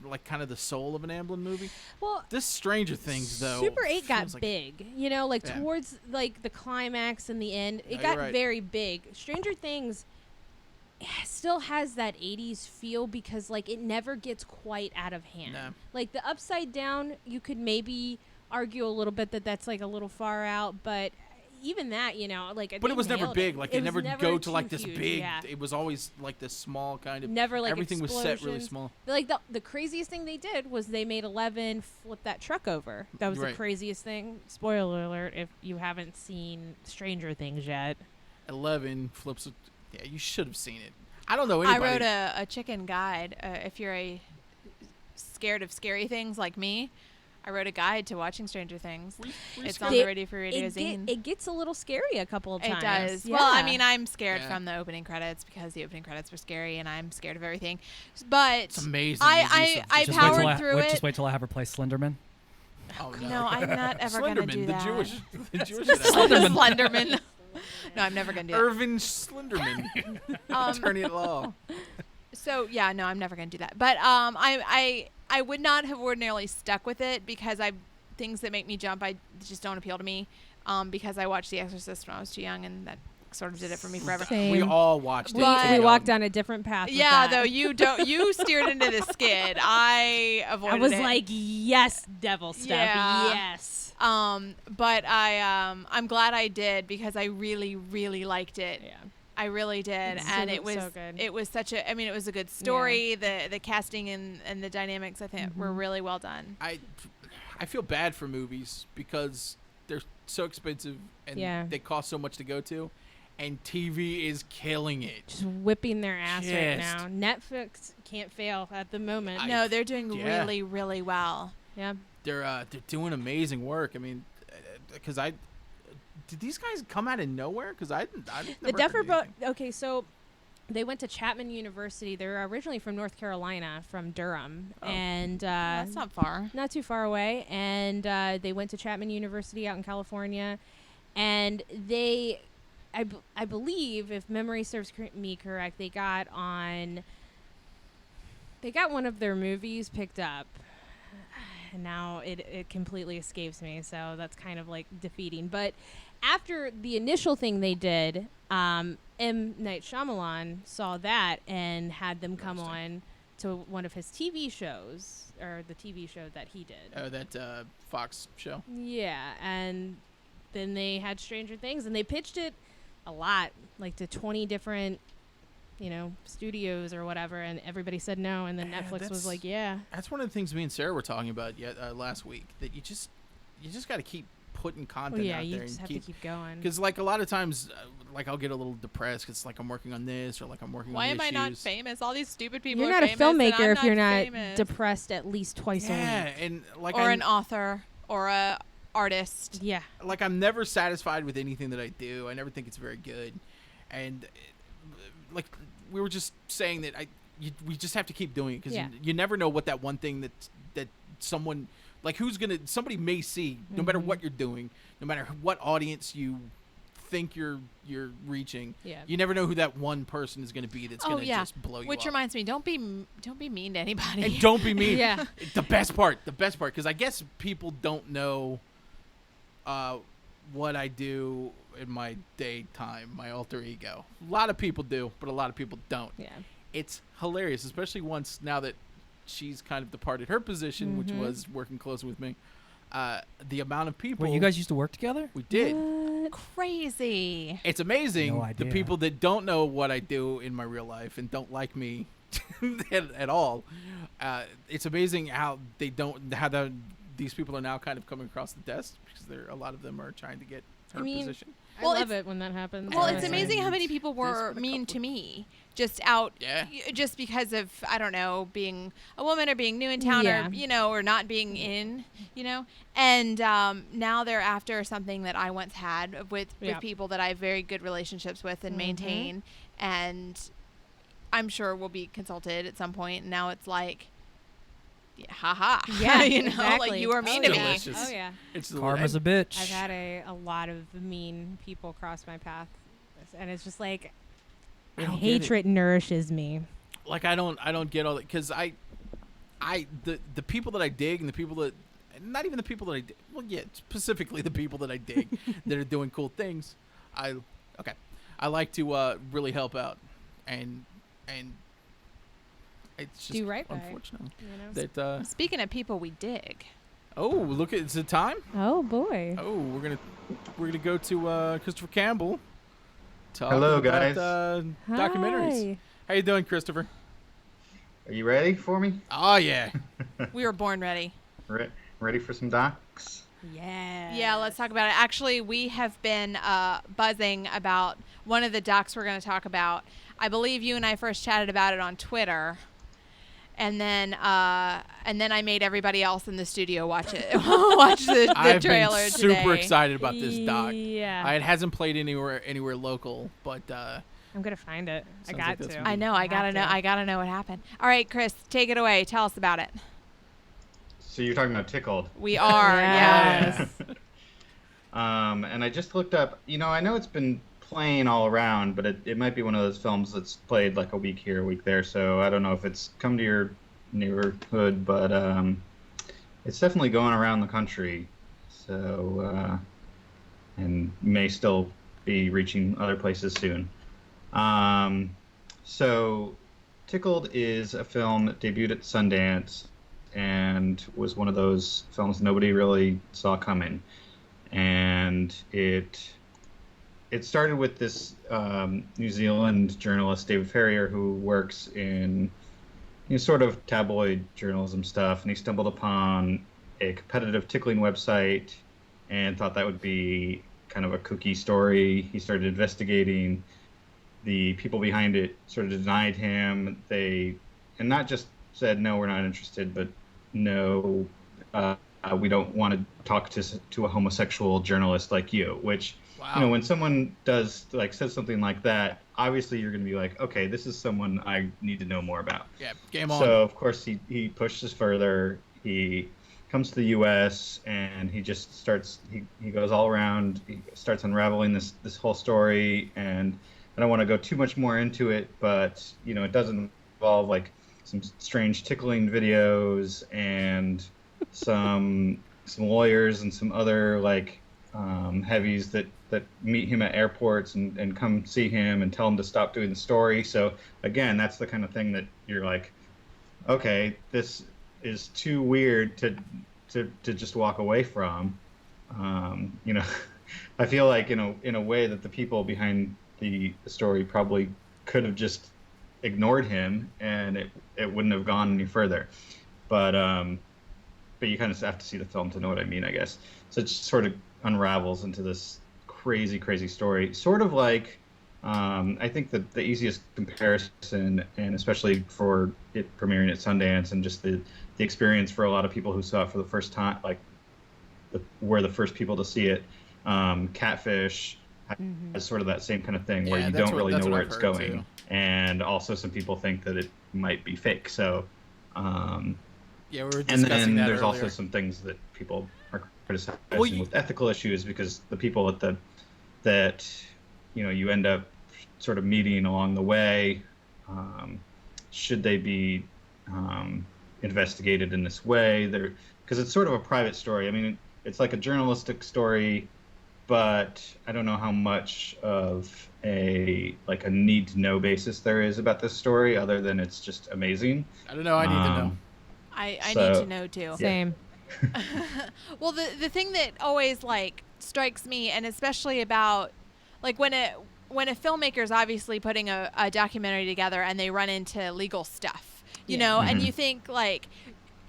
like kind of the soul of an Amblin movie. well, This Stranger Things though, Super 8 got feels like- big, you know, like Yeah. towards like the climax and the end. It No, got you're right. very big. Stranger Things still has that 80s feel because like it never gets quite out of hand. No. Like the Upside Down, you could maybe argue a little bit that that's like a little far out, but even that, you know, like But they it was never nailed big. Like it it was never go to like too this huge, big. yeah. It was always like this small kind of. Never like everything was set really explosions. small. Like the craziest thing they did was they made 11 flip that truck over. That was Right. the craziest thing. Spoiler alert if you haven't seen Stranger Things yet. 11 flips. Yeah, you should have seen it. I don't know I anybody. wrote a chicken guide. If you're scared of scary things like me, I wrote a guide to watching Stranger Things. It's on They- the Radio Free Radio zine. It gets a little scary a couple of It times. does. Yeah. Well, I mean, I'm scared Yeah. from the opening credits because the opening credits were scary, and I'm scared of everything. But It's amazing. I Just powered through it. Just wait till I have her play Slenderman. Oh no. No, I'm not ever gonna Slenderman, do the that. Jewish, the Jewish Slenderman. No, I'm never gonna do that. Irvin Slenderman, attorney at law. So yeah, no, I'm never gonna do that. But I would not have ordinarily stuck with it because things that make me jump just don't appeal to me. Because I watched The Exorcist when I was too young, and that sort of did it for me forever. Same. We all watched it. we But- walked down a different path. with Yeah, that. though you steered into the skid. I avoided I was it. like, yes, devil stuff. Yeah. Yes. But I'm glad I did because I really, really liked it. Yeah. I really did, It's and so- it was so good. it was such a. I mean, it was a good story. The casting and the dynamics I think were really well done. I feel bad for movies because they're so expensive and Yeah. they cost so much to go to, and TV is killing it. Just whipping their ass right Just- now. Netflix can't fail at the moment. No, they're doing yeah. really, really well. Yeah. They're doing amazing work. I mean, because did these guys come out of nowhere? Because I've The never Duffer heard Brothers. anything. Okay, so they went to Chapman University. They're originally from North Carolina, from Durham, Oh. and That's not far. not too far away. And they went to Chapman University out in California, and I believe, if memory serves me correct, they got one of their movies picked up. And now it completely escapes me, so that's kind of like defeating. But after the initial thing they did, M. Night Shyamalan saw that and had them come on to one of his TV shows, or the TV show that he did. Oh, that Fox show. Yeah, and then they had Stranger Things, and they pitched it a lot, like to 20 different, studios or whatever, and everybody said no, and then Yeah, Netflix was that's- like, yeah. That's one of the things me and Sarah were talking about last week. That you just got to keep putting content Well, yeah, out you there just and have to keep going. Because like a lot of times, like I'll get a little depressed because like I'm working on this or like I'm working Why on am I not issues. famous? All these stupid people. You're are not a famous and filmmaker I'm if you're not famous. depressed at least twice a Yeah, week. and like or an author or a artist. Yeah. like I'm never satisfied with anything that I do. I never think it's very good, and like we were just saying that we just have to keep doing it because Yeah. you never know what that one thing that someone like somebody may see no matter what you're doing, no matter what audience you think you're reaching. Yeah. You never know who that one person is going to be that's going to just blow you Which up. reminds me, don't be mean to anybody. And don't be mean. Yeah. The best part, because I guess people don't know what I do in my daytime, my alter ego. A lot of people do, but a lot of people don't. Yeah. It's hilarious, especially now that she's kind of departed her position, which was working closely with me. The amount of people. Wait, you guys used to work together? We did. Crazy. It's amazing No the idea. people that don't know what I do in my real life and don't like me at all. It's amazing how these people are now kind of coming across the desk because a lot of them are trying to get her position. I Well, love it when that happens. Well, it's honestly. amazing how many people were been a mean couple to me, just out, Yeah. just because of, I don't know, being a woman or being new in town Yeah. or not being in, and now they're after something that I once had with Yeah. people that I have very good relationships with and maintain, and I'm sure will be consulted at some point. And now it's like, yeah, haha, Yeah, like exactly. you are mean to me. Delicious. Oh, yeah. It's Karma's a bitch. I've had a lot of mean people cross my path, and it's just like I don't get hatred nourishes me. like I don't get all that because the people that I dig and the people that not even the people that I dig, well yeah, specifically the people that I dig that are doing cool things, I like to really help out and it's just Do right by, unfortunate you know? that Speaking of people we dig, look at it's the time. Oh boy. Oh, we're gonna go to Christopher Campbell. talking Hello, about, guys. Documentaries. Hi. How you doing, Christopher? Are you ready for me? Oh yeah. we were born ready. Ready for some docs? Yeah. Yeah, let's talk about it. Actually, we have been buzzing about one of the docs we're going to talk about. I believe you and I first chatted about it on Twitter. And then I made everybody else in the studio watch it. Watch the I've trailer been super today. excited about this doc. Yeah. It hasn't played anywhere local, but I'm gonna find it. I Sounds got like that's to. what I know. I gotta know. I gotta know what happened. All right, Chris, take it away. Tell us about it. So you're talking about Tickled. We are. Yes. And I just looked up. I know it's been playing all around, but it might be one of those films that's played like a week here, a week there. So I don't know if it's come to your neighborhood, but it's definitely going around the country. So and may still be reaching other places soon. So Tickled is a film that debuted at Sundance and was one of those films nobody really saw coming. And it started with this New Zealand journalist, David Ferrier, who works in sort of tabloid journalism stuff, and he stumbled upon a competitive tickling website and thought that would be kind of a kooky story. He started investigating. The people behind it sort of denied him. And not just said, no, we're not interested, but no, we don't want to talk to a homosexual journalist like you, which, wow. When someone says something like that, obviously you're going to be like, okay, this is someone I need to know more about. Yeah, game on. So, of course, he pushes further. He comes to the U.S. and he just starts, he goes all around. He starts unraveling this whole story, and I don't want to go too much more into it, but, it doesn't involve, like, some strange tickling videos and some lawyers and some other, like, heavies that meet him at airports and come see him and tell him to stop doing the story. So again, that's the kind of thing that you're like, okay, this is too weird to just walk away from. I feel like in a way that the people behind the story probably could have just ignored him and it wouldn't have gone any further. But you kind of have to see the film to know what I mean, I guess. So it just sort of unravels into this crazy story, sort of like I think that the easiest comparison, and especially for it premiering at Sundance and just the experience for a lot of people who saw it for the first time, like we're the first people to see it, Catfish has sort of that same kind of thing where you don't really know where it's going too. And also some people think that it might be fake. So yeah, we were discussing and then that there's earlier. also some things that people are criticizing with ethical issues, because the people that you end up sort of meeting along the way, should they be investigated in this way? Because it's sort of a private story. I mean, it's like a journalistic story, but I don't know how much of a need to know basis there is about this story, other than it's just amazing. I don't know. I need to know. I need to know too. Same. Well, the thing that always strikes me, and especially about when a filmmaker's obviously putting a documentary together and they run into legal stuff, you know, and you think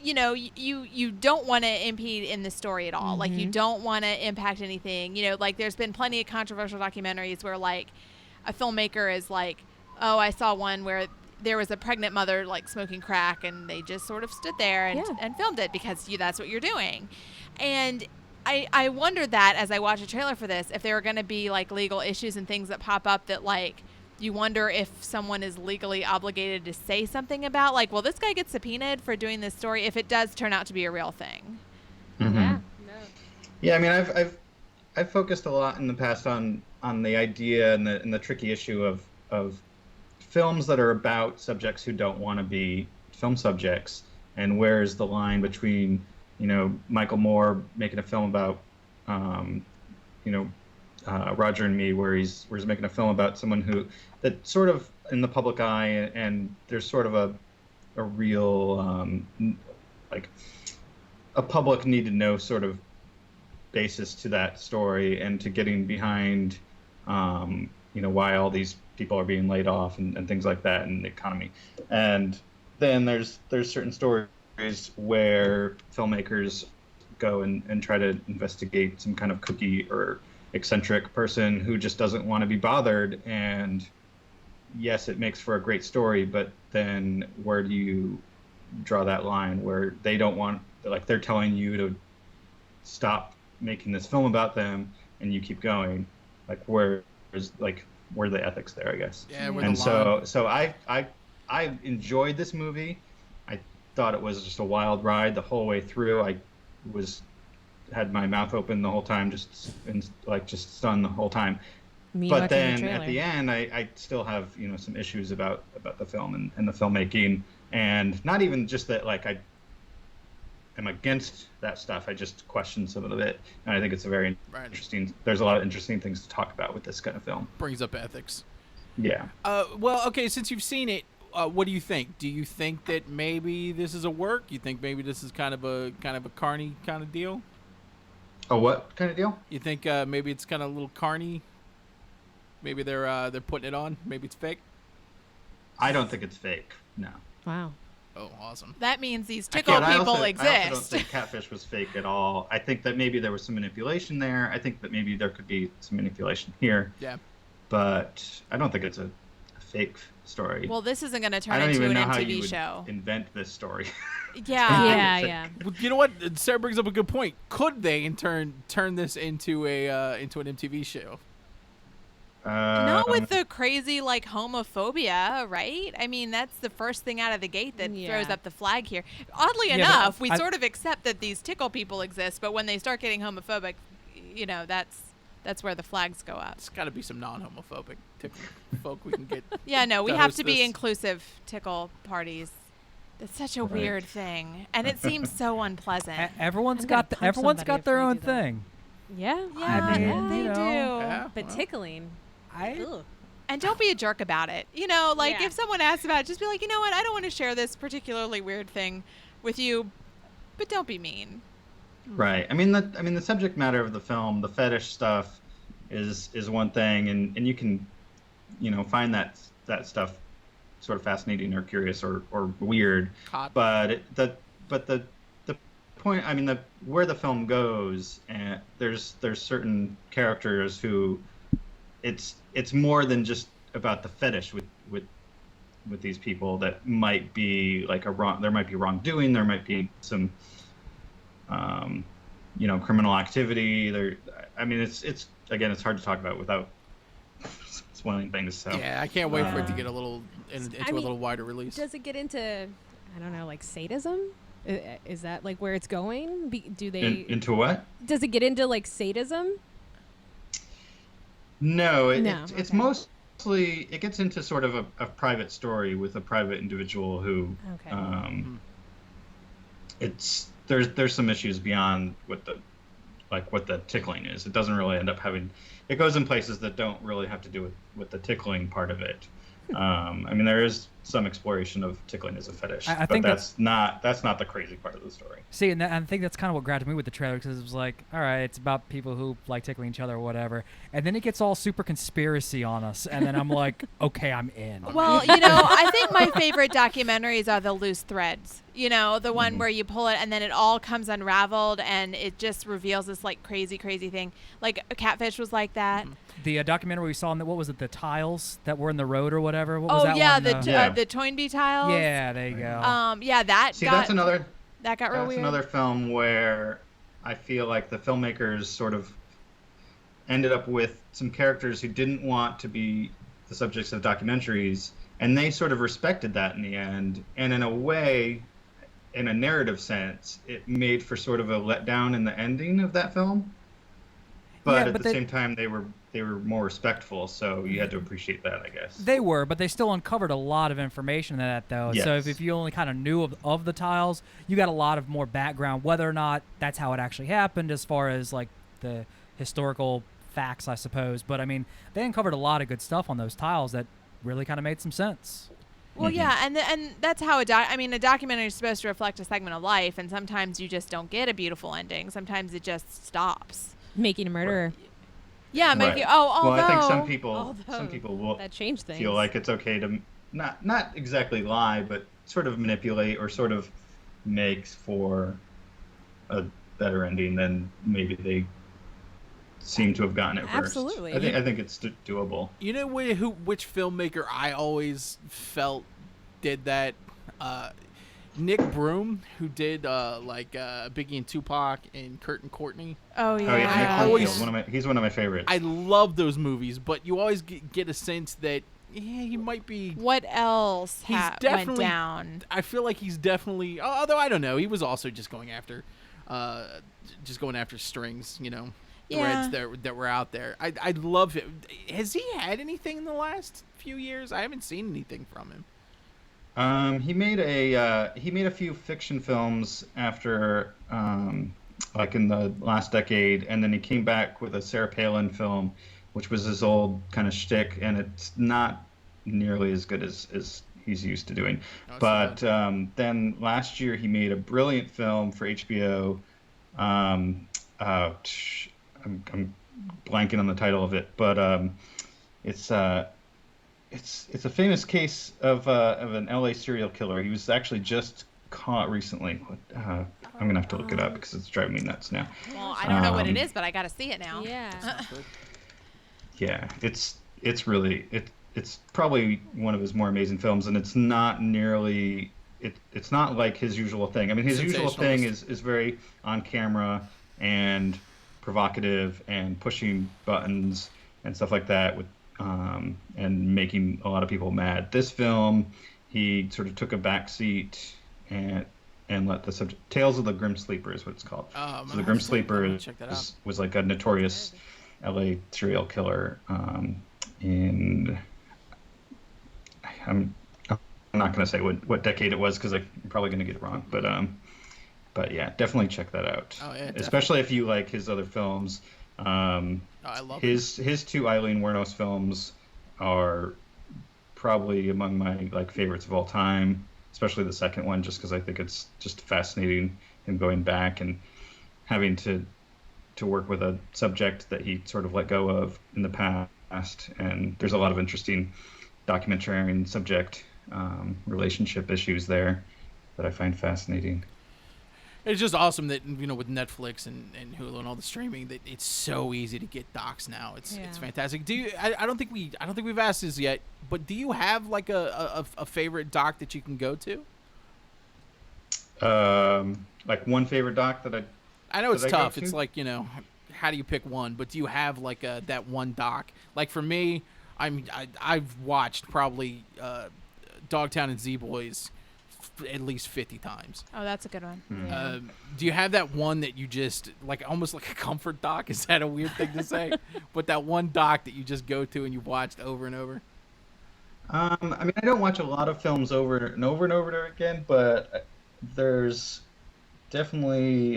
you don't want to impede in the story at all. Like, you don't want to impact anything. There's been plenty of controversial documentaries where a filmmaker is like, oh, I saw one where there was a pregnant mother smoking crack, and they just sort of stood there and filmed it because that's what you're doing. And I wondered that as I watched a trailer for this, if there were going to be legal issues and things that pop up that you wonder if someone is legally obligated to say something about, well, this guy gets subpoenaed for doing this story if it does turn out to be a real thing. Yeah. Yeah, I mean, I've focused a lot in the past on the idea and the tricky issue of films that are about subjects who don't want to be film subjects, and where's the line between Michael Moore making a film about Roger and Me, where he's making a film about someone that sort of in the public eye, and there's sort of a real a public need to know sort of basis to that story, and to getting behind why all these people are being laid off and things like that in the economy. And then there's certain stories where filmmakers go and try to investigate some kind of kooky or eccentric person who just doesn't want to be bothered. And yes, it makes for a great story, but then where do you draw that line where they don't want, like, they're telling you to stop making this film about them and you keep going. Like, where are the ethics there, I guess? Yeah, where and the line. so I enjoyed this movie. I thought it was just a wild ride the whole way through. I had my mouth open the whole time, just stunned the whole time. Me But watching then the at trailer. the end, I still have some issues about the film and the filmmaking, and not even just that, like, I am against that stuff. I just question some of it, and I think it's a very Right. interesting. There's a lot of interesting things to talk about with this kind of film. Brings up ethics. Yeah. Well, okay, since you've seen it, what do you think? Do you think that maybe this is a work? You think maybe this is kind of a carny kind of deal? A what kind of deal? You think maybe it's kind of a little carny? Maybe they're putting it on. Maybe it's fake. I don't think it's fake. No. Wow. Oh, awesome. That means these I tickle people also exist. don't think Catfish was fake at all. I think that maybe there was some manipulation there. I think that maybe there could be some manipulation here. Yeah. But I don't think it's a fake story. Well, this isn't going to I turn don't into even an know how MTV you would show. invent this story. Yeah. Yeah. Well, you know what? Sarah brings up a good point. Could they in turn turn this into an MTV show? Not with the crazy, like, homophobia, right? I mean, that's the first thing out of the gate that Yeah. throws up the flag here. Oddly Yeah, enough, but we I- sort of accept that these tickle people exist, but when they start getting homophobic, that's where the flags go up. It's got to be some non-homophobic tickle folk we can get. Yeah, no, we to have host to be this. inclusive tickle parties. That's such a Right. weird thing, and it seems so unpleasant. Everyone's I'm gonna got punch everyone's somebody got if their they own do that. thing. Yeah. Yeah, mean, they you know, do. Yeah, But well. tickling. Ugh. And don't be a jerk about it. You know, like Yeah. if someone asks about it, just be like, you know what, I don't want to share this particularly weird thing with you, but don't be mean. Right. I mean the subject matter of the film, the fetish stuff, is one thing, and you can, find that stuff sort of fascinating or curious or weird. Hot. But the point, I mean, where the film goes, and there's certain characters who, it's more than just about the fetish with these people. That might be like there might be wrongdoing, there might be some criminal activity there. I mean, it's again, it's hard to talk about without spoiling things. So Yeah, I can't wait for it to get a little into I a mean, little wider release. Does it get into, I don't know, like sadism? Is that like where it's going? Do they? into what? Does it get into like sadism? No, No, it's okay. mostly, it gets into sort of a private story with a private individual who Okay. there's some issues beyond what the tickling is. It doesn't really end up having, it goes in places that don't really have to do with the tickling part of it. I mean, there is some exploration of tickling as a fetish, I but think that's not the crazy part of the story. See, and I think that's kind of what grabbed me with the trailer, because it was like, all right, it's about people who like tickling each other or whatever, and then it gets all super conspiracy on us, and then I'm like, okay, I'm in. Well, I think my favorite documentaries are the loose threads. The one where you pull it and then it all comes unraveled and it just reveals this like crazy, crazy thing. Like Catfish was like that. The documentary we saw, the tiles that were in the road or whatever. What was that yeah, one? the Toynbee tiles. Yeah, there you go. Yeah, that See, got that's another that got real That's weird. another film where I feel like the filmmakers sort of ended up with some characters who didn't want to be the subjects of documentaries, and they sort of respected that in the end. And in a way, in a narrative sense, it made for sort of a letdown in the ending of that film. But at the same time, they were more respectful, so you had to appreciate that, I guess. They were, but they still uncovered a lot of information in that, though. So Yes. if you only kind of knew of the tiles, you got a lot of more background, whether or not that's how it actually happened, as far as like the historical facts, I suppose. But I mean, they uncovered a lot of good stuff on those tiles that really kind of made some sense. Well, yeah, and that's how a documentary is supposed to reflect a segment of life, and sometimes you just don't get a beautiful ending. Sometimes it just stops. Making a murderer. Yeah, Right. maybe. Well, Although I think some people although will that changed things. feel like it's okay to not exactly lie, but sort of manipulate or sort of makes for a better ending than maybe they seem to have gotten at first. Absolutely. I think it's doable. You know which filmmaker I always felt did that? Nick Broom, who did Biggie and Tupac and Kurt and Courtney. Oh yeah. Oh yeah, Nick I always- Bloomfield, he's one of my favorites. I love those movies, but you always get a sense that he might be. What else He's went definitely down? I feel like he's definitely. Although I don't know, he was also just going after strings, Yeah. threads that were out there. I love it. Has he had anything in the last few years? I haven't seen anything from him. He made a few fiction films after like in the last decade, and then he came back with a Sarah Palin film, which was his old kind of shtick, and it's not nearly as good as he's used to doing. But then last year he made a brilliant film for HBO. I'm blanking on the title of it, but it's a famous case of an LA serial killer. He was actually just caught recently. I'm gonna have to look it up because it's driving me nuts now. Well, I don't know what it is, but I got to see it now. Yeah. Yeah, it's really it's probably one of his more amazing films, and it's not nearly it's not like his usual thing. I mean, his usual thing is very on camera and provocative and pushing buttons and stuff like that with and making a lot of people mad. This film, he sort of took a back seat and let the subject. Tales of the Grim Sleeper is what it's called. So the Grim Sleeper was like a notorious LA serial killer, and I'm not going to say what decade it was because I'm probably going to get it wrong, but yeah, definitely check that out. Oh, yeah, especially if you like his other films. I love his two Eileen Wuornos films are probably among my favorites of all time, especially the second one, just because I think it's just fascinating him going back and having to work with a subject that he sort of let go of in the past. And there's a lot of interesting documentarian subject relationship issues there that I find fascinating. It's just awesome that with Netflix and Hulu and all the streaming that it's so easy to get docs now. It's fantastic. Do you? I don't think we've asked this yet, but do you have like a favorite doc that you can go to? Like one favorite doc that I know it's tough. It's like how do you pick one? But do you have like that one doc? Like for me, I've watched probably Dogtown and Z-Boys at least 50 times. Oh, that's a good one. Do you have that one that you just like almost like a comfort doc? Is that a weird thing to say? But that one doc that you just go to and you've watched over and over? I mean, I don't watch a lot of films over and over again, but there's definitely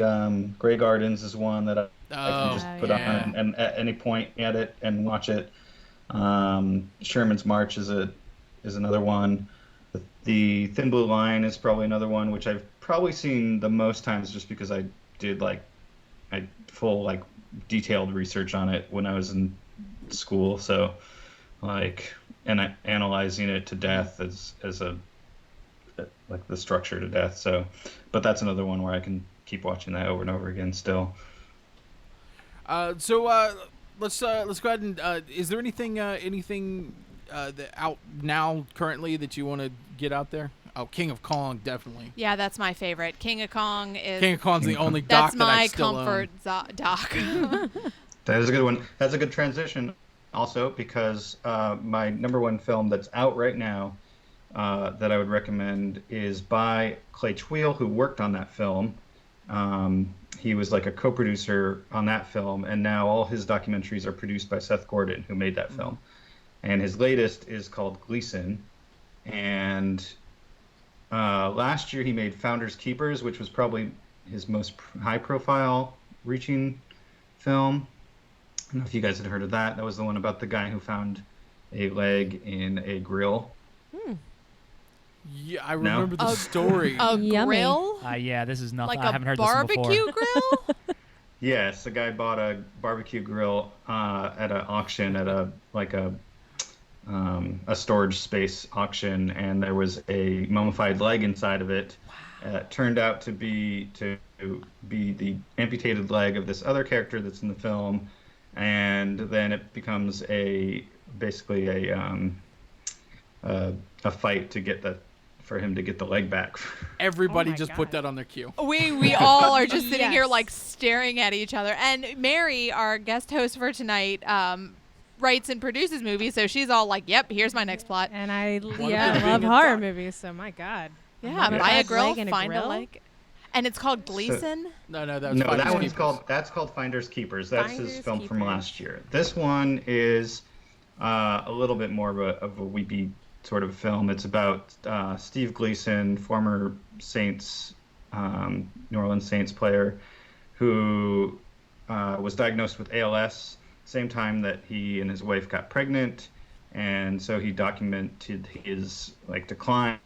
Grey Gardens is one that I can just put on and at any point at it and watch it. Sherman's March is another one. The Thin Blue Line is probably another one, which I've probably seen the most times just because I did full detailed research on it when I was in school. So and analyzing it to death as the structure to death. So, but that's another one where I can keep watching that over and over again still. Let's go ahead and is there anything that out now currently that you want to get out there? Oh, King of Kong, definitely. Yeah, that's my favorite. King of Kong's the only doc that I still comfort doc. That is a good one. That's a good transition also because my number one film that's out right now that I would recommend is by Clay Chweel, who worked on that film. He was like a co-producer on that film, and now all his documentaries are produced by Seth Gordon, who made that film. And his latest is called Gleason. And last year he made Founders Keepers, which was probably his most high-profile reaching film. I don't know if you guys had heard of that. That was the one about the guy who found a leg in a grill. Yeah, I remember the story. A grill? Yeah, this is nothing. Like I haven't heard a barbecue this before. grill? Yes, the guy bought a barbecue grill at an auction at a storage space auction, and there was a mummified leg inside of it. It turned out to be the amputated leg of this other character that's in the film, and then it becomes basically a fight to get the for him to get the leg back. Everybody Oh my just put God. that on their queue. We all are just sitting here Yes. like staring at each other. And Mary, our guest host for tonight, writes and produces movies, so she's all like, "Yep, here's my next plot." And I of yeah, them love being a horror duck. movies, so my God. Yeah, Yeah. buy a Leg grill, and a find a grill? leg, and it's called Gleason. No, that was No, Finders that one's Keepers. that's called Finders Keepers. That's his Finders film from Keepers. last year. This one is a little bit more of a weepy sort of film. It's about Steve Gleason, former Saints, New Orleans Saints player, who was diagnosed with ALS same time that he and his wife got pregnant, and so he documented his decline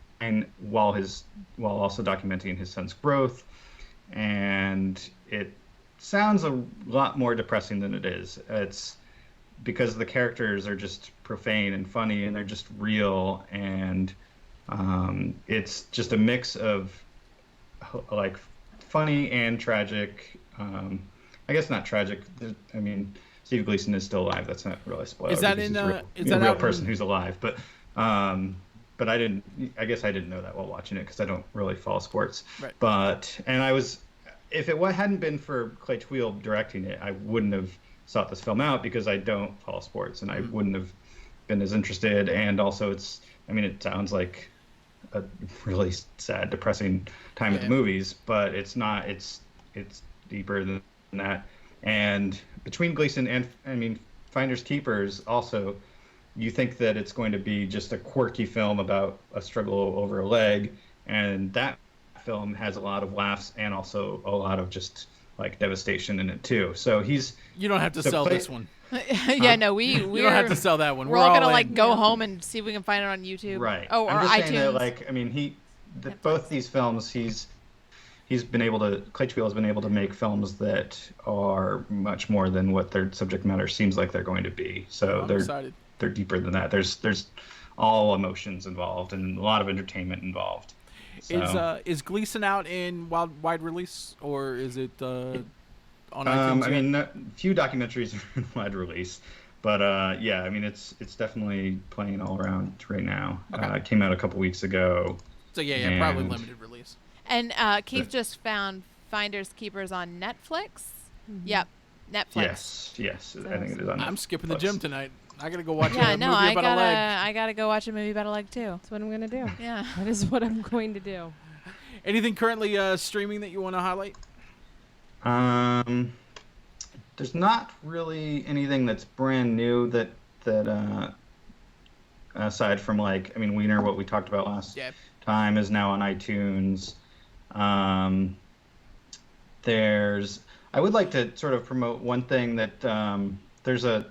while also documenting his son's growth. And it sounds a lot more depressing than it is. It's because the characters are just profane and funny, and they're just real, and it's just a mix of like funny and tragic. I guess not tragic. I mean, Steve Gleason is still alive. That's not really a spoiler. Is that because in, he's is a that real out in- person who's alive? But I didn't. I guess I didn't know that while watching it because I don't really follow sports. Right. But if it hadn't been for Clay Tweel directing it, I wouldn't have sought this film out because I don't follow sports, and I wouldn't have been as interested. And also, it sounds like a really sad, depressing time at the movies, but it's not. It's deeper than that. And between Gleason and Finders Keepers, also, you think that it's going to be just a quirky film about a struggle over a leg, and that film has a lot of laughs and also a lot of just like devastation in it too. So You don't have to sell this one. Yeah, no, we You don't have to sell that one. We're all gonna in. go home and see if we can find it on YouTube. Right. Oh, or I'm just iTunes. saying that, both these films, he's been able to. Clay Tweel has been able to make films that are much more than what their subject matter seems like they're going to be. So I'm excited. they're deeper than that. There's all emotions involved and a lot of entertainment involved. So, Is Gleason out in wide release, or is it on iTunes? yet? few documentaries are in wide release, but it's definitely playing all around right now. Okay. It came out a couple weeks ago. So probably and- limited release. And Keith just found Finders Keepers on Netflix. Yep, Netflix. Yes, I think it is on. I'm skipping the Netflix. gym tonight. I gotta go watch Yeah, a no, movie I about a leg. gotta go watch a movie about a leg too. That's what I'm gonna do. Yeah. That is what I'm going to do. Anything currently streaming that you want to highlight? There's not really anything that's brand new that aside from Wiener, what we talked about last time, is now on iTunes. I would like to sort of promote one thing that there's a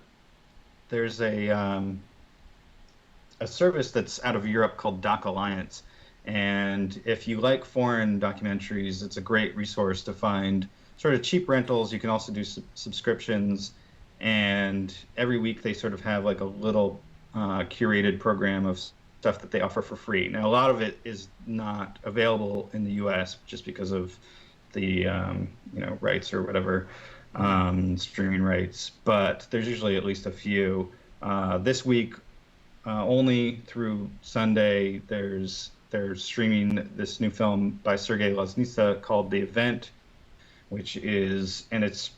service that's out of Europe called Doc Alliance, and if you like foreign documentaries, it's a great resource to find sort of cheap rentals. You can also do subscriptions, and every week they sort of have like a little curated program of stuff that they offer for free. Now, a lot of it is not available in the U.S. just because of the rights or whatever, streaming rights, but there's usually at least a few. This week, only through Sunday, they're streaming this new film by Sergei Loznitsa called The Event, it's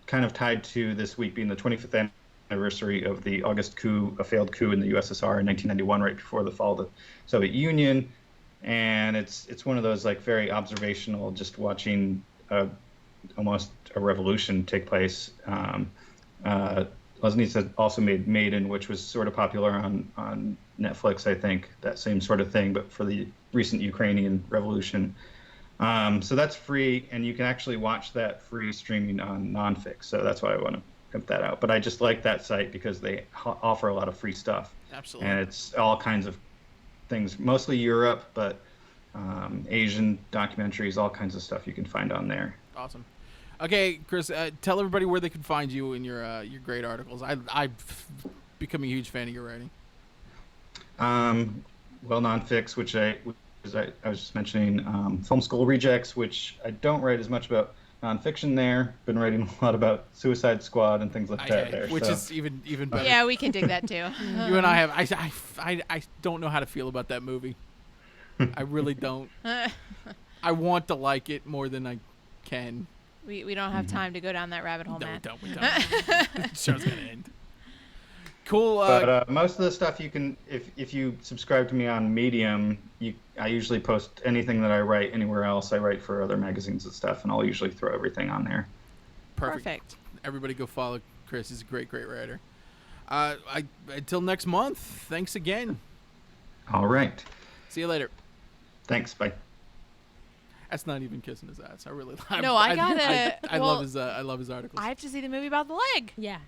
kind of tied to this week being the 25th anniversary of the August coup, a failed coup in the USSR in 1991, right before the fall of the Soviet Union. And it's one of those like very observational, just watching almost a revolution take place. Loznitsa also made Maiden, which was sort of popular on Netflix, I think, that same sort of thing, but for the recent Ukrainian revolution. So that's free, and you can actually watch that free streaming on Nonfix. So that's why I want to pimp that out. But I just like that site because they offer a lot of free stuff. Absolutely. And it's all kinds of things, mostly Europe, but Asian documentaries, all kinds of stuff you can find on there. Awesome. Okay, Chris, tell everybody where they can find you in your great articles. I've become a huge fan of your writing. Nonfix, which I was just mentioning, Film School Rejects, which I don't write as much about nonfiction there. Been writing a lot about Suicide Squad and things like that there. Which so. is even better. Yeah, we can dig that too. You and I have. I don't know how to feel about that movie. I really don't. I want to like it more than I can. We don't have time to go down that rabbit hole, No, Matt. we don't. The show's gonna end. Cool. But most of the stuff you can, if you subscribe to me on Medium, I usually post anything that I write anywhere else. I write for other magazines and stuff, and I'll usually throw everything on there. Perfect. Everybody go follow Chris. He's a great writer. Until next month, thanks again. All right. See you later. Thanks. Bye. That's not even kissing his ass. I really. No, I gotta. I well, love his. I love his articles. I have to see the movie about the leg. Yeah.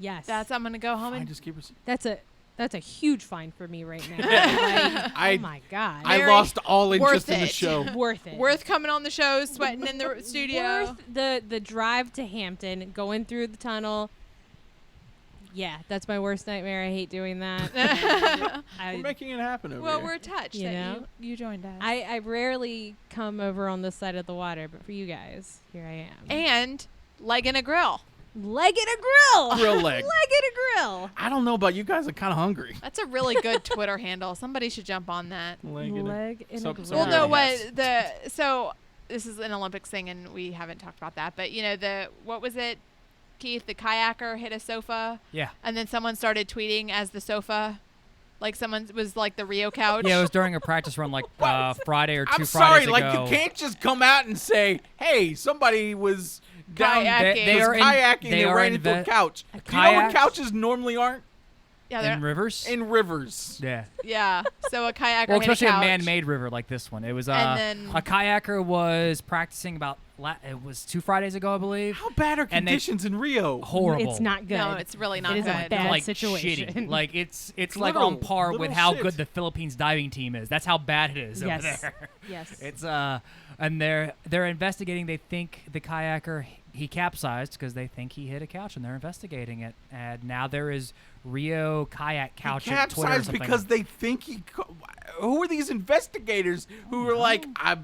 Yes. I'm gonna go home Fine, and just keep us. That's a huge find for me right now. Like, oh my god. I Very lost all interest worth in the it. show. Worth it. worth coming on the show, sweating in the studio. Worth the drive to Hampton, going through the tunnel. Yeah, that's my worst nightmare. I hate doing that. We're making it happen over Well, here. we're touched You that know? you joined us. I rarely come over on this side of the water, but for you guys, here I am. And leg in a grill. Leg in a grill. Grill leg. Leg in a grill. I don't know about you guys. I'm kind of hungry. That's a really good Twitter handle. Somebody should jump on that. Leg in a grill. Well, no, so this is an Olympics thing, and we haven't talked about that. But what was it, Keith? The kayaker hit a sofa. Yeah. And then someone started tweeting as the sofa, like someone was like the Rio couch. Yeah, it was during a practice run, like Friday or two I'm sorry. Fridays Like ago. you can't just come out and say, "Hey, somebody was down Kayaking. was kayaking. They ran into a couch." Do you know what couches normally aren't? Yeah, in rivers. In rivers. Yeah. Yeah. So a kayaker Well, hit a especially couch. a man-made river like this one. It was And then- a kayaker was practicing about it was 2 Fridays ago, I believe. How bad are conditions in Rio? Horrible. It's not good. No, it's really not It is good. a bad like situation. shitty. Like it's like Little- on par with little how shit. good the Philippines diving team is. That's how bad it is over Yes. there. Yes. It's and they're investigating. They think the kayaker he capsized because they think he hit a couch, and they're investigating it. And now there is Rio kayak couch He at Twitter or capsized something. because they think he. Who are these investigators who are like, I've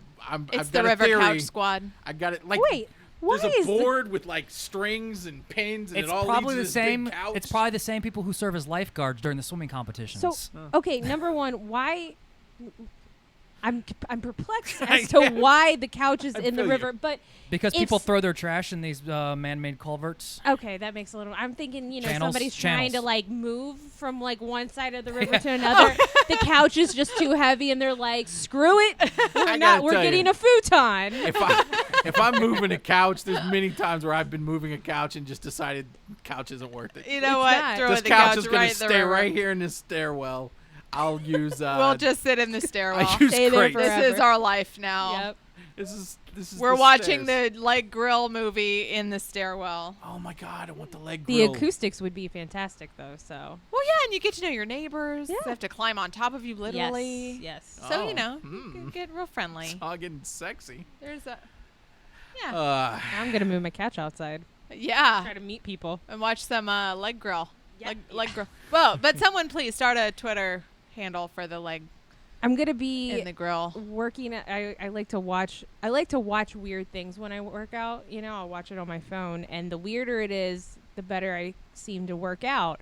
It's got the a River theory. Couch Squad. I got it. Like, Wait, why there's a is the- board with like strings and pins, and It's it all probably leads the to this big same. couch. It's probably the same people who serve as lifeguards during the swimming competitions. So, okay, number one, why? I'm perplexed as to why the couch is in the feel you. river, but because people it's- throw their trash in these man-made culverts. okay, that makes a little. I'm thinking, Channels? somebody's trying to Channels. like move from like one side of the river to another. The couch is just too heavy, and they're like, "Screw it, I we're gotta We're tell you. getting a futon." if I'm moving a couch, there's many times where I've been moving a couch and just decided couch isn't worth it. You know It's what? not. Throw This the couch couch is gonna right in the stay river. right here in this stairwell. I'll use. We'll just sit in the stairwell. I use Stay there crates. forever. This is our life now. Yep. This is. We're the watching stairs. the leg grill movie in the stairwell. Oh my god! I want the leg The grill. acoustics would be fantastic, though. So Well, yeah, and you get to know your neighbors. Yeah. They have to climb on top of you, literally. yes. So Oh, you can get real friendly. It's all getting sexy. There's a yeah, I'm gonna move my couch outside. yeah, Try to meet people. and watch some leg grill. Yeah. Leg grill. Well, but someone please start a Twitter handle for the leg I'm gonna be in the grill. working at, I like to watch weird things when I work out. I'll watch it on my phone, and the weirder it is, the better I seem to work out.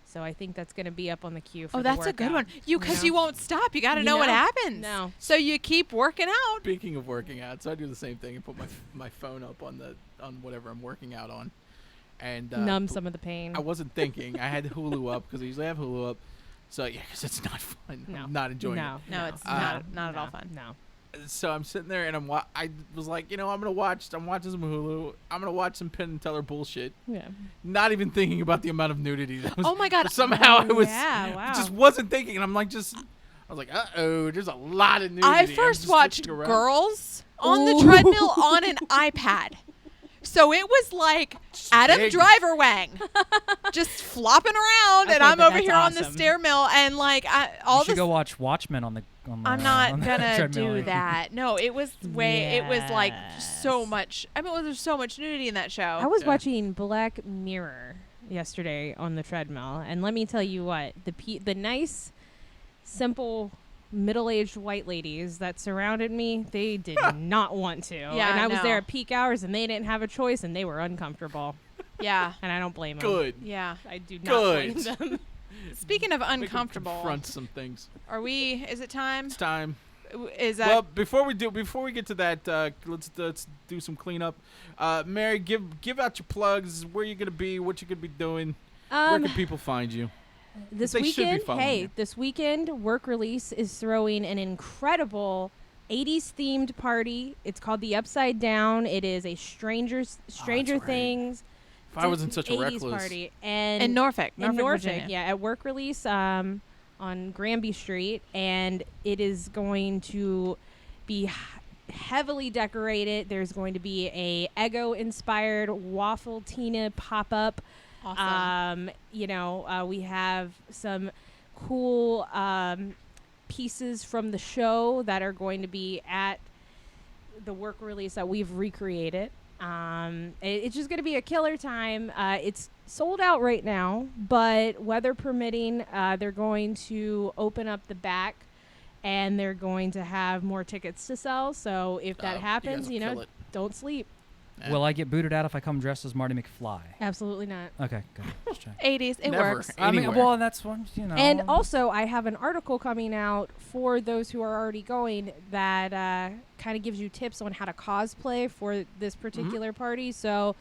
So I think that's gonna be up on the queue for Oh, the that's a good workout. one. Because you won't stop. You got to You know what know? happens. No. So you keep working out. Speaking of working out, so I do the same thing and put my phone up on whatever I'm working out on, and numb some of the pain. I wasn't thinking. I had Hulu up because I usually have Hulu up. So yeah, because it's not fun. No. I'm not enjoying no, it. No, it's Uh, not at all fun. No. So I'm sitting there and I was like, I'm watching some Hulu. I'm gonna watch some Penn and Teller bullshit. Yeah. Not even thinking about the amount of nudity. That was, Oh my God. Somehow I was Yeah, wow. just wasn't thinking, and I'm like I was like, there's a lot of nudity. I I'm first just watched looking around. girls on the Ooh. treadmill on an iPad. So it was like Adam big. Driver Wang, just flopping around, and Okay, I'm but over that's here on the awesome. stair mill, and like all You should this. go watch Watchmen on the. I'm not on the gonna treadmill. do that. No, it was It was like so much. I mean, there's so much nudity in that show. I was Yeah. watching Black Mirror yesterday on the treadmill, and let me tell you what, the nice, simple, middle-aged white ladies that surrounded me, they did not want to. Yeah, and I was no. there at peak hours, and they didn't have a choice, and they were uncomfortable. Yeah. And I don't blame them. Good. Yeah. I do not Good. blame them. Speaking of Make 'em uncomfortable, confront some things. is it time? It's time. Is that Well, before we get to that, let's do some cleanup. Mary, give out your plugs. Where you gonna be? What you gonna be doing? Where can people find you? This They should be weekend, following you. this weekend, Work Release is throwing an incredible 80s themed party. It's called the Upside Down. It is a Stranger right. Things. If I wasn't such a 80s recluse. party and in Norfolk, in Norfolk, Virginia. yeah, at Work Release on Granby Street, and it is going to be heavily decorated. There's going to be a Eggo-inspired Waffle Tina pop-up. Awesome. We have some cool pieces from the show that are going to be at the Work Release that we've recreated. It's just going to be a killer time. It's sold out right now, but weather permitting, they're going to open up the back and they're going to have more tickets to sell. So if that happens, you guys will kill it. don't sleep. Will I get booted out if I come dressed as Marty McFly? Absolutely not. Okay, good. Just check. 80s, it Never. works. I mean, Anywhere. well, that's one, And also, I have an article coming out for those who are already going that kind of gives you tips on how to cosplay for this particular party. So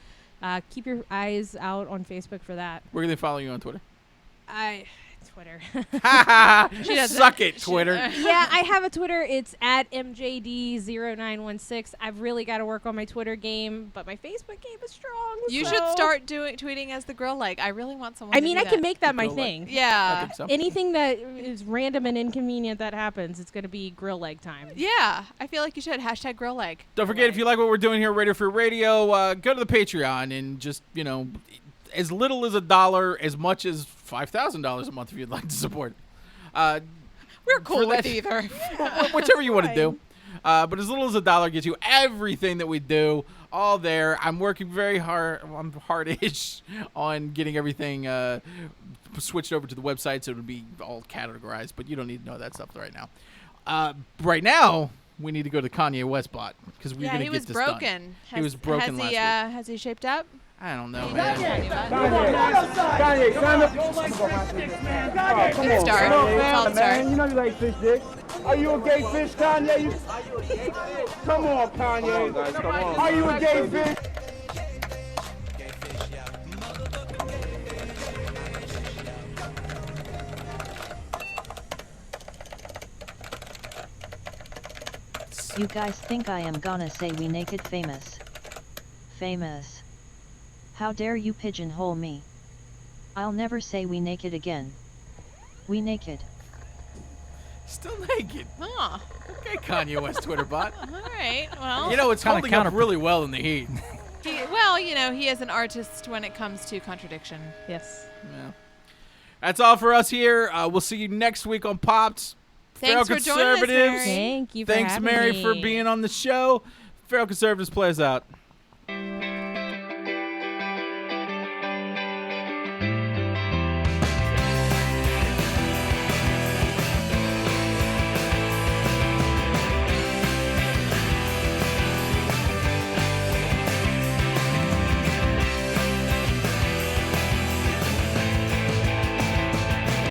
keep your eyes out on Facebook for that. Where can they follow you on Twitter? Twitter. She doesn't. Suck it, Twitter. Yeah, I have a Twitter. It's at MJD0916. I've really got to work on my Twitter game, but my Facebook game is strong. You so- should start tweeting as the grill leg. I really want someone. I to mean, do I can that. make that my Grill leg. thing. I Yeah. think so. Anything that is random and inconvenient that happens, it's going to be grill leg time. Yeah, I feel like you should hashtag grill leg. Don't forget, if you like what we're doing here at Radio Free Radio, go to the Patreon and just, as little as $1, as much as $5,000 a month if you'd like to support. We're cool for with that- either. Whichever you want to do. But as little as $1 gets you everything that we do, all there. I'm working very hard. I'm hard-ish on getting everything switched over to the website so it'll be all categorized, but you don't need to know that stuff right now. Right now, we need to go to the Kanye West bot because we're Yeah, going to he get was this broken. done. He was broken last week. Has he shaped up? I don't know, man. Kanye, sign up. Come on, Good start. Solid start. You know you like fish dick. Are you a gay fish, Kanye? Come on, Kanye. Are you a gay fish? You guys think I am gonna say we naked famous? Famous. How dare you pigeonhole me? I'll never say we naked again. We naked. Still naked. Huh. Okay, Kanye West Twitter bot. All right. Well, It's Kinda holding up really well in the heat. he is an artist when it comes to contradiction. Yes. Yeah. That's all for us here. We'll see you next week on Pops. Thanks Feral for joining us, Conservatives. Mary. Thank you for Thanks, having Mary, me. for being on the show. Feral Conservatives, play us out.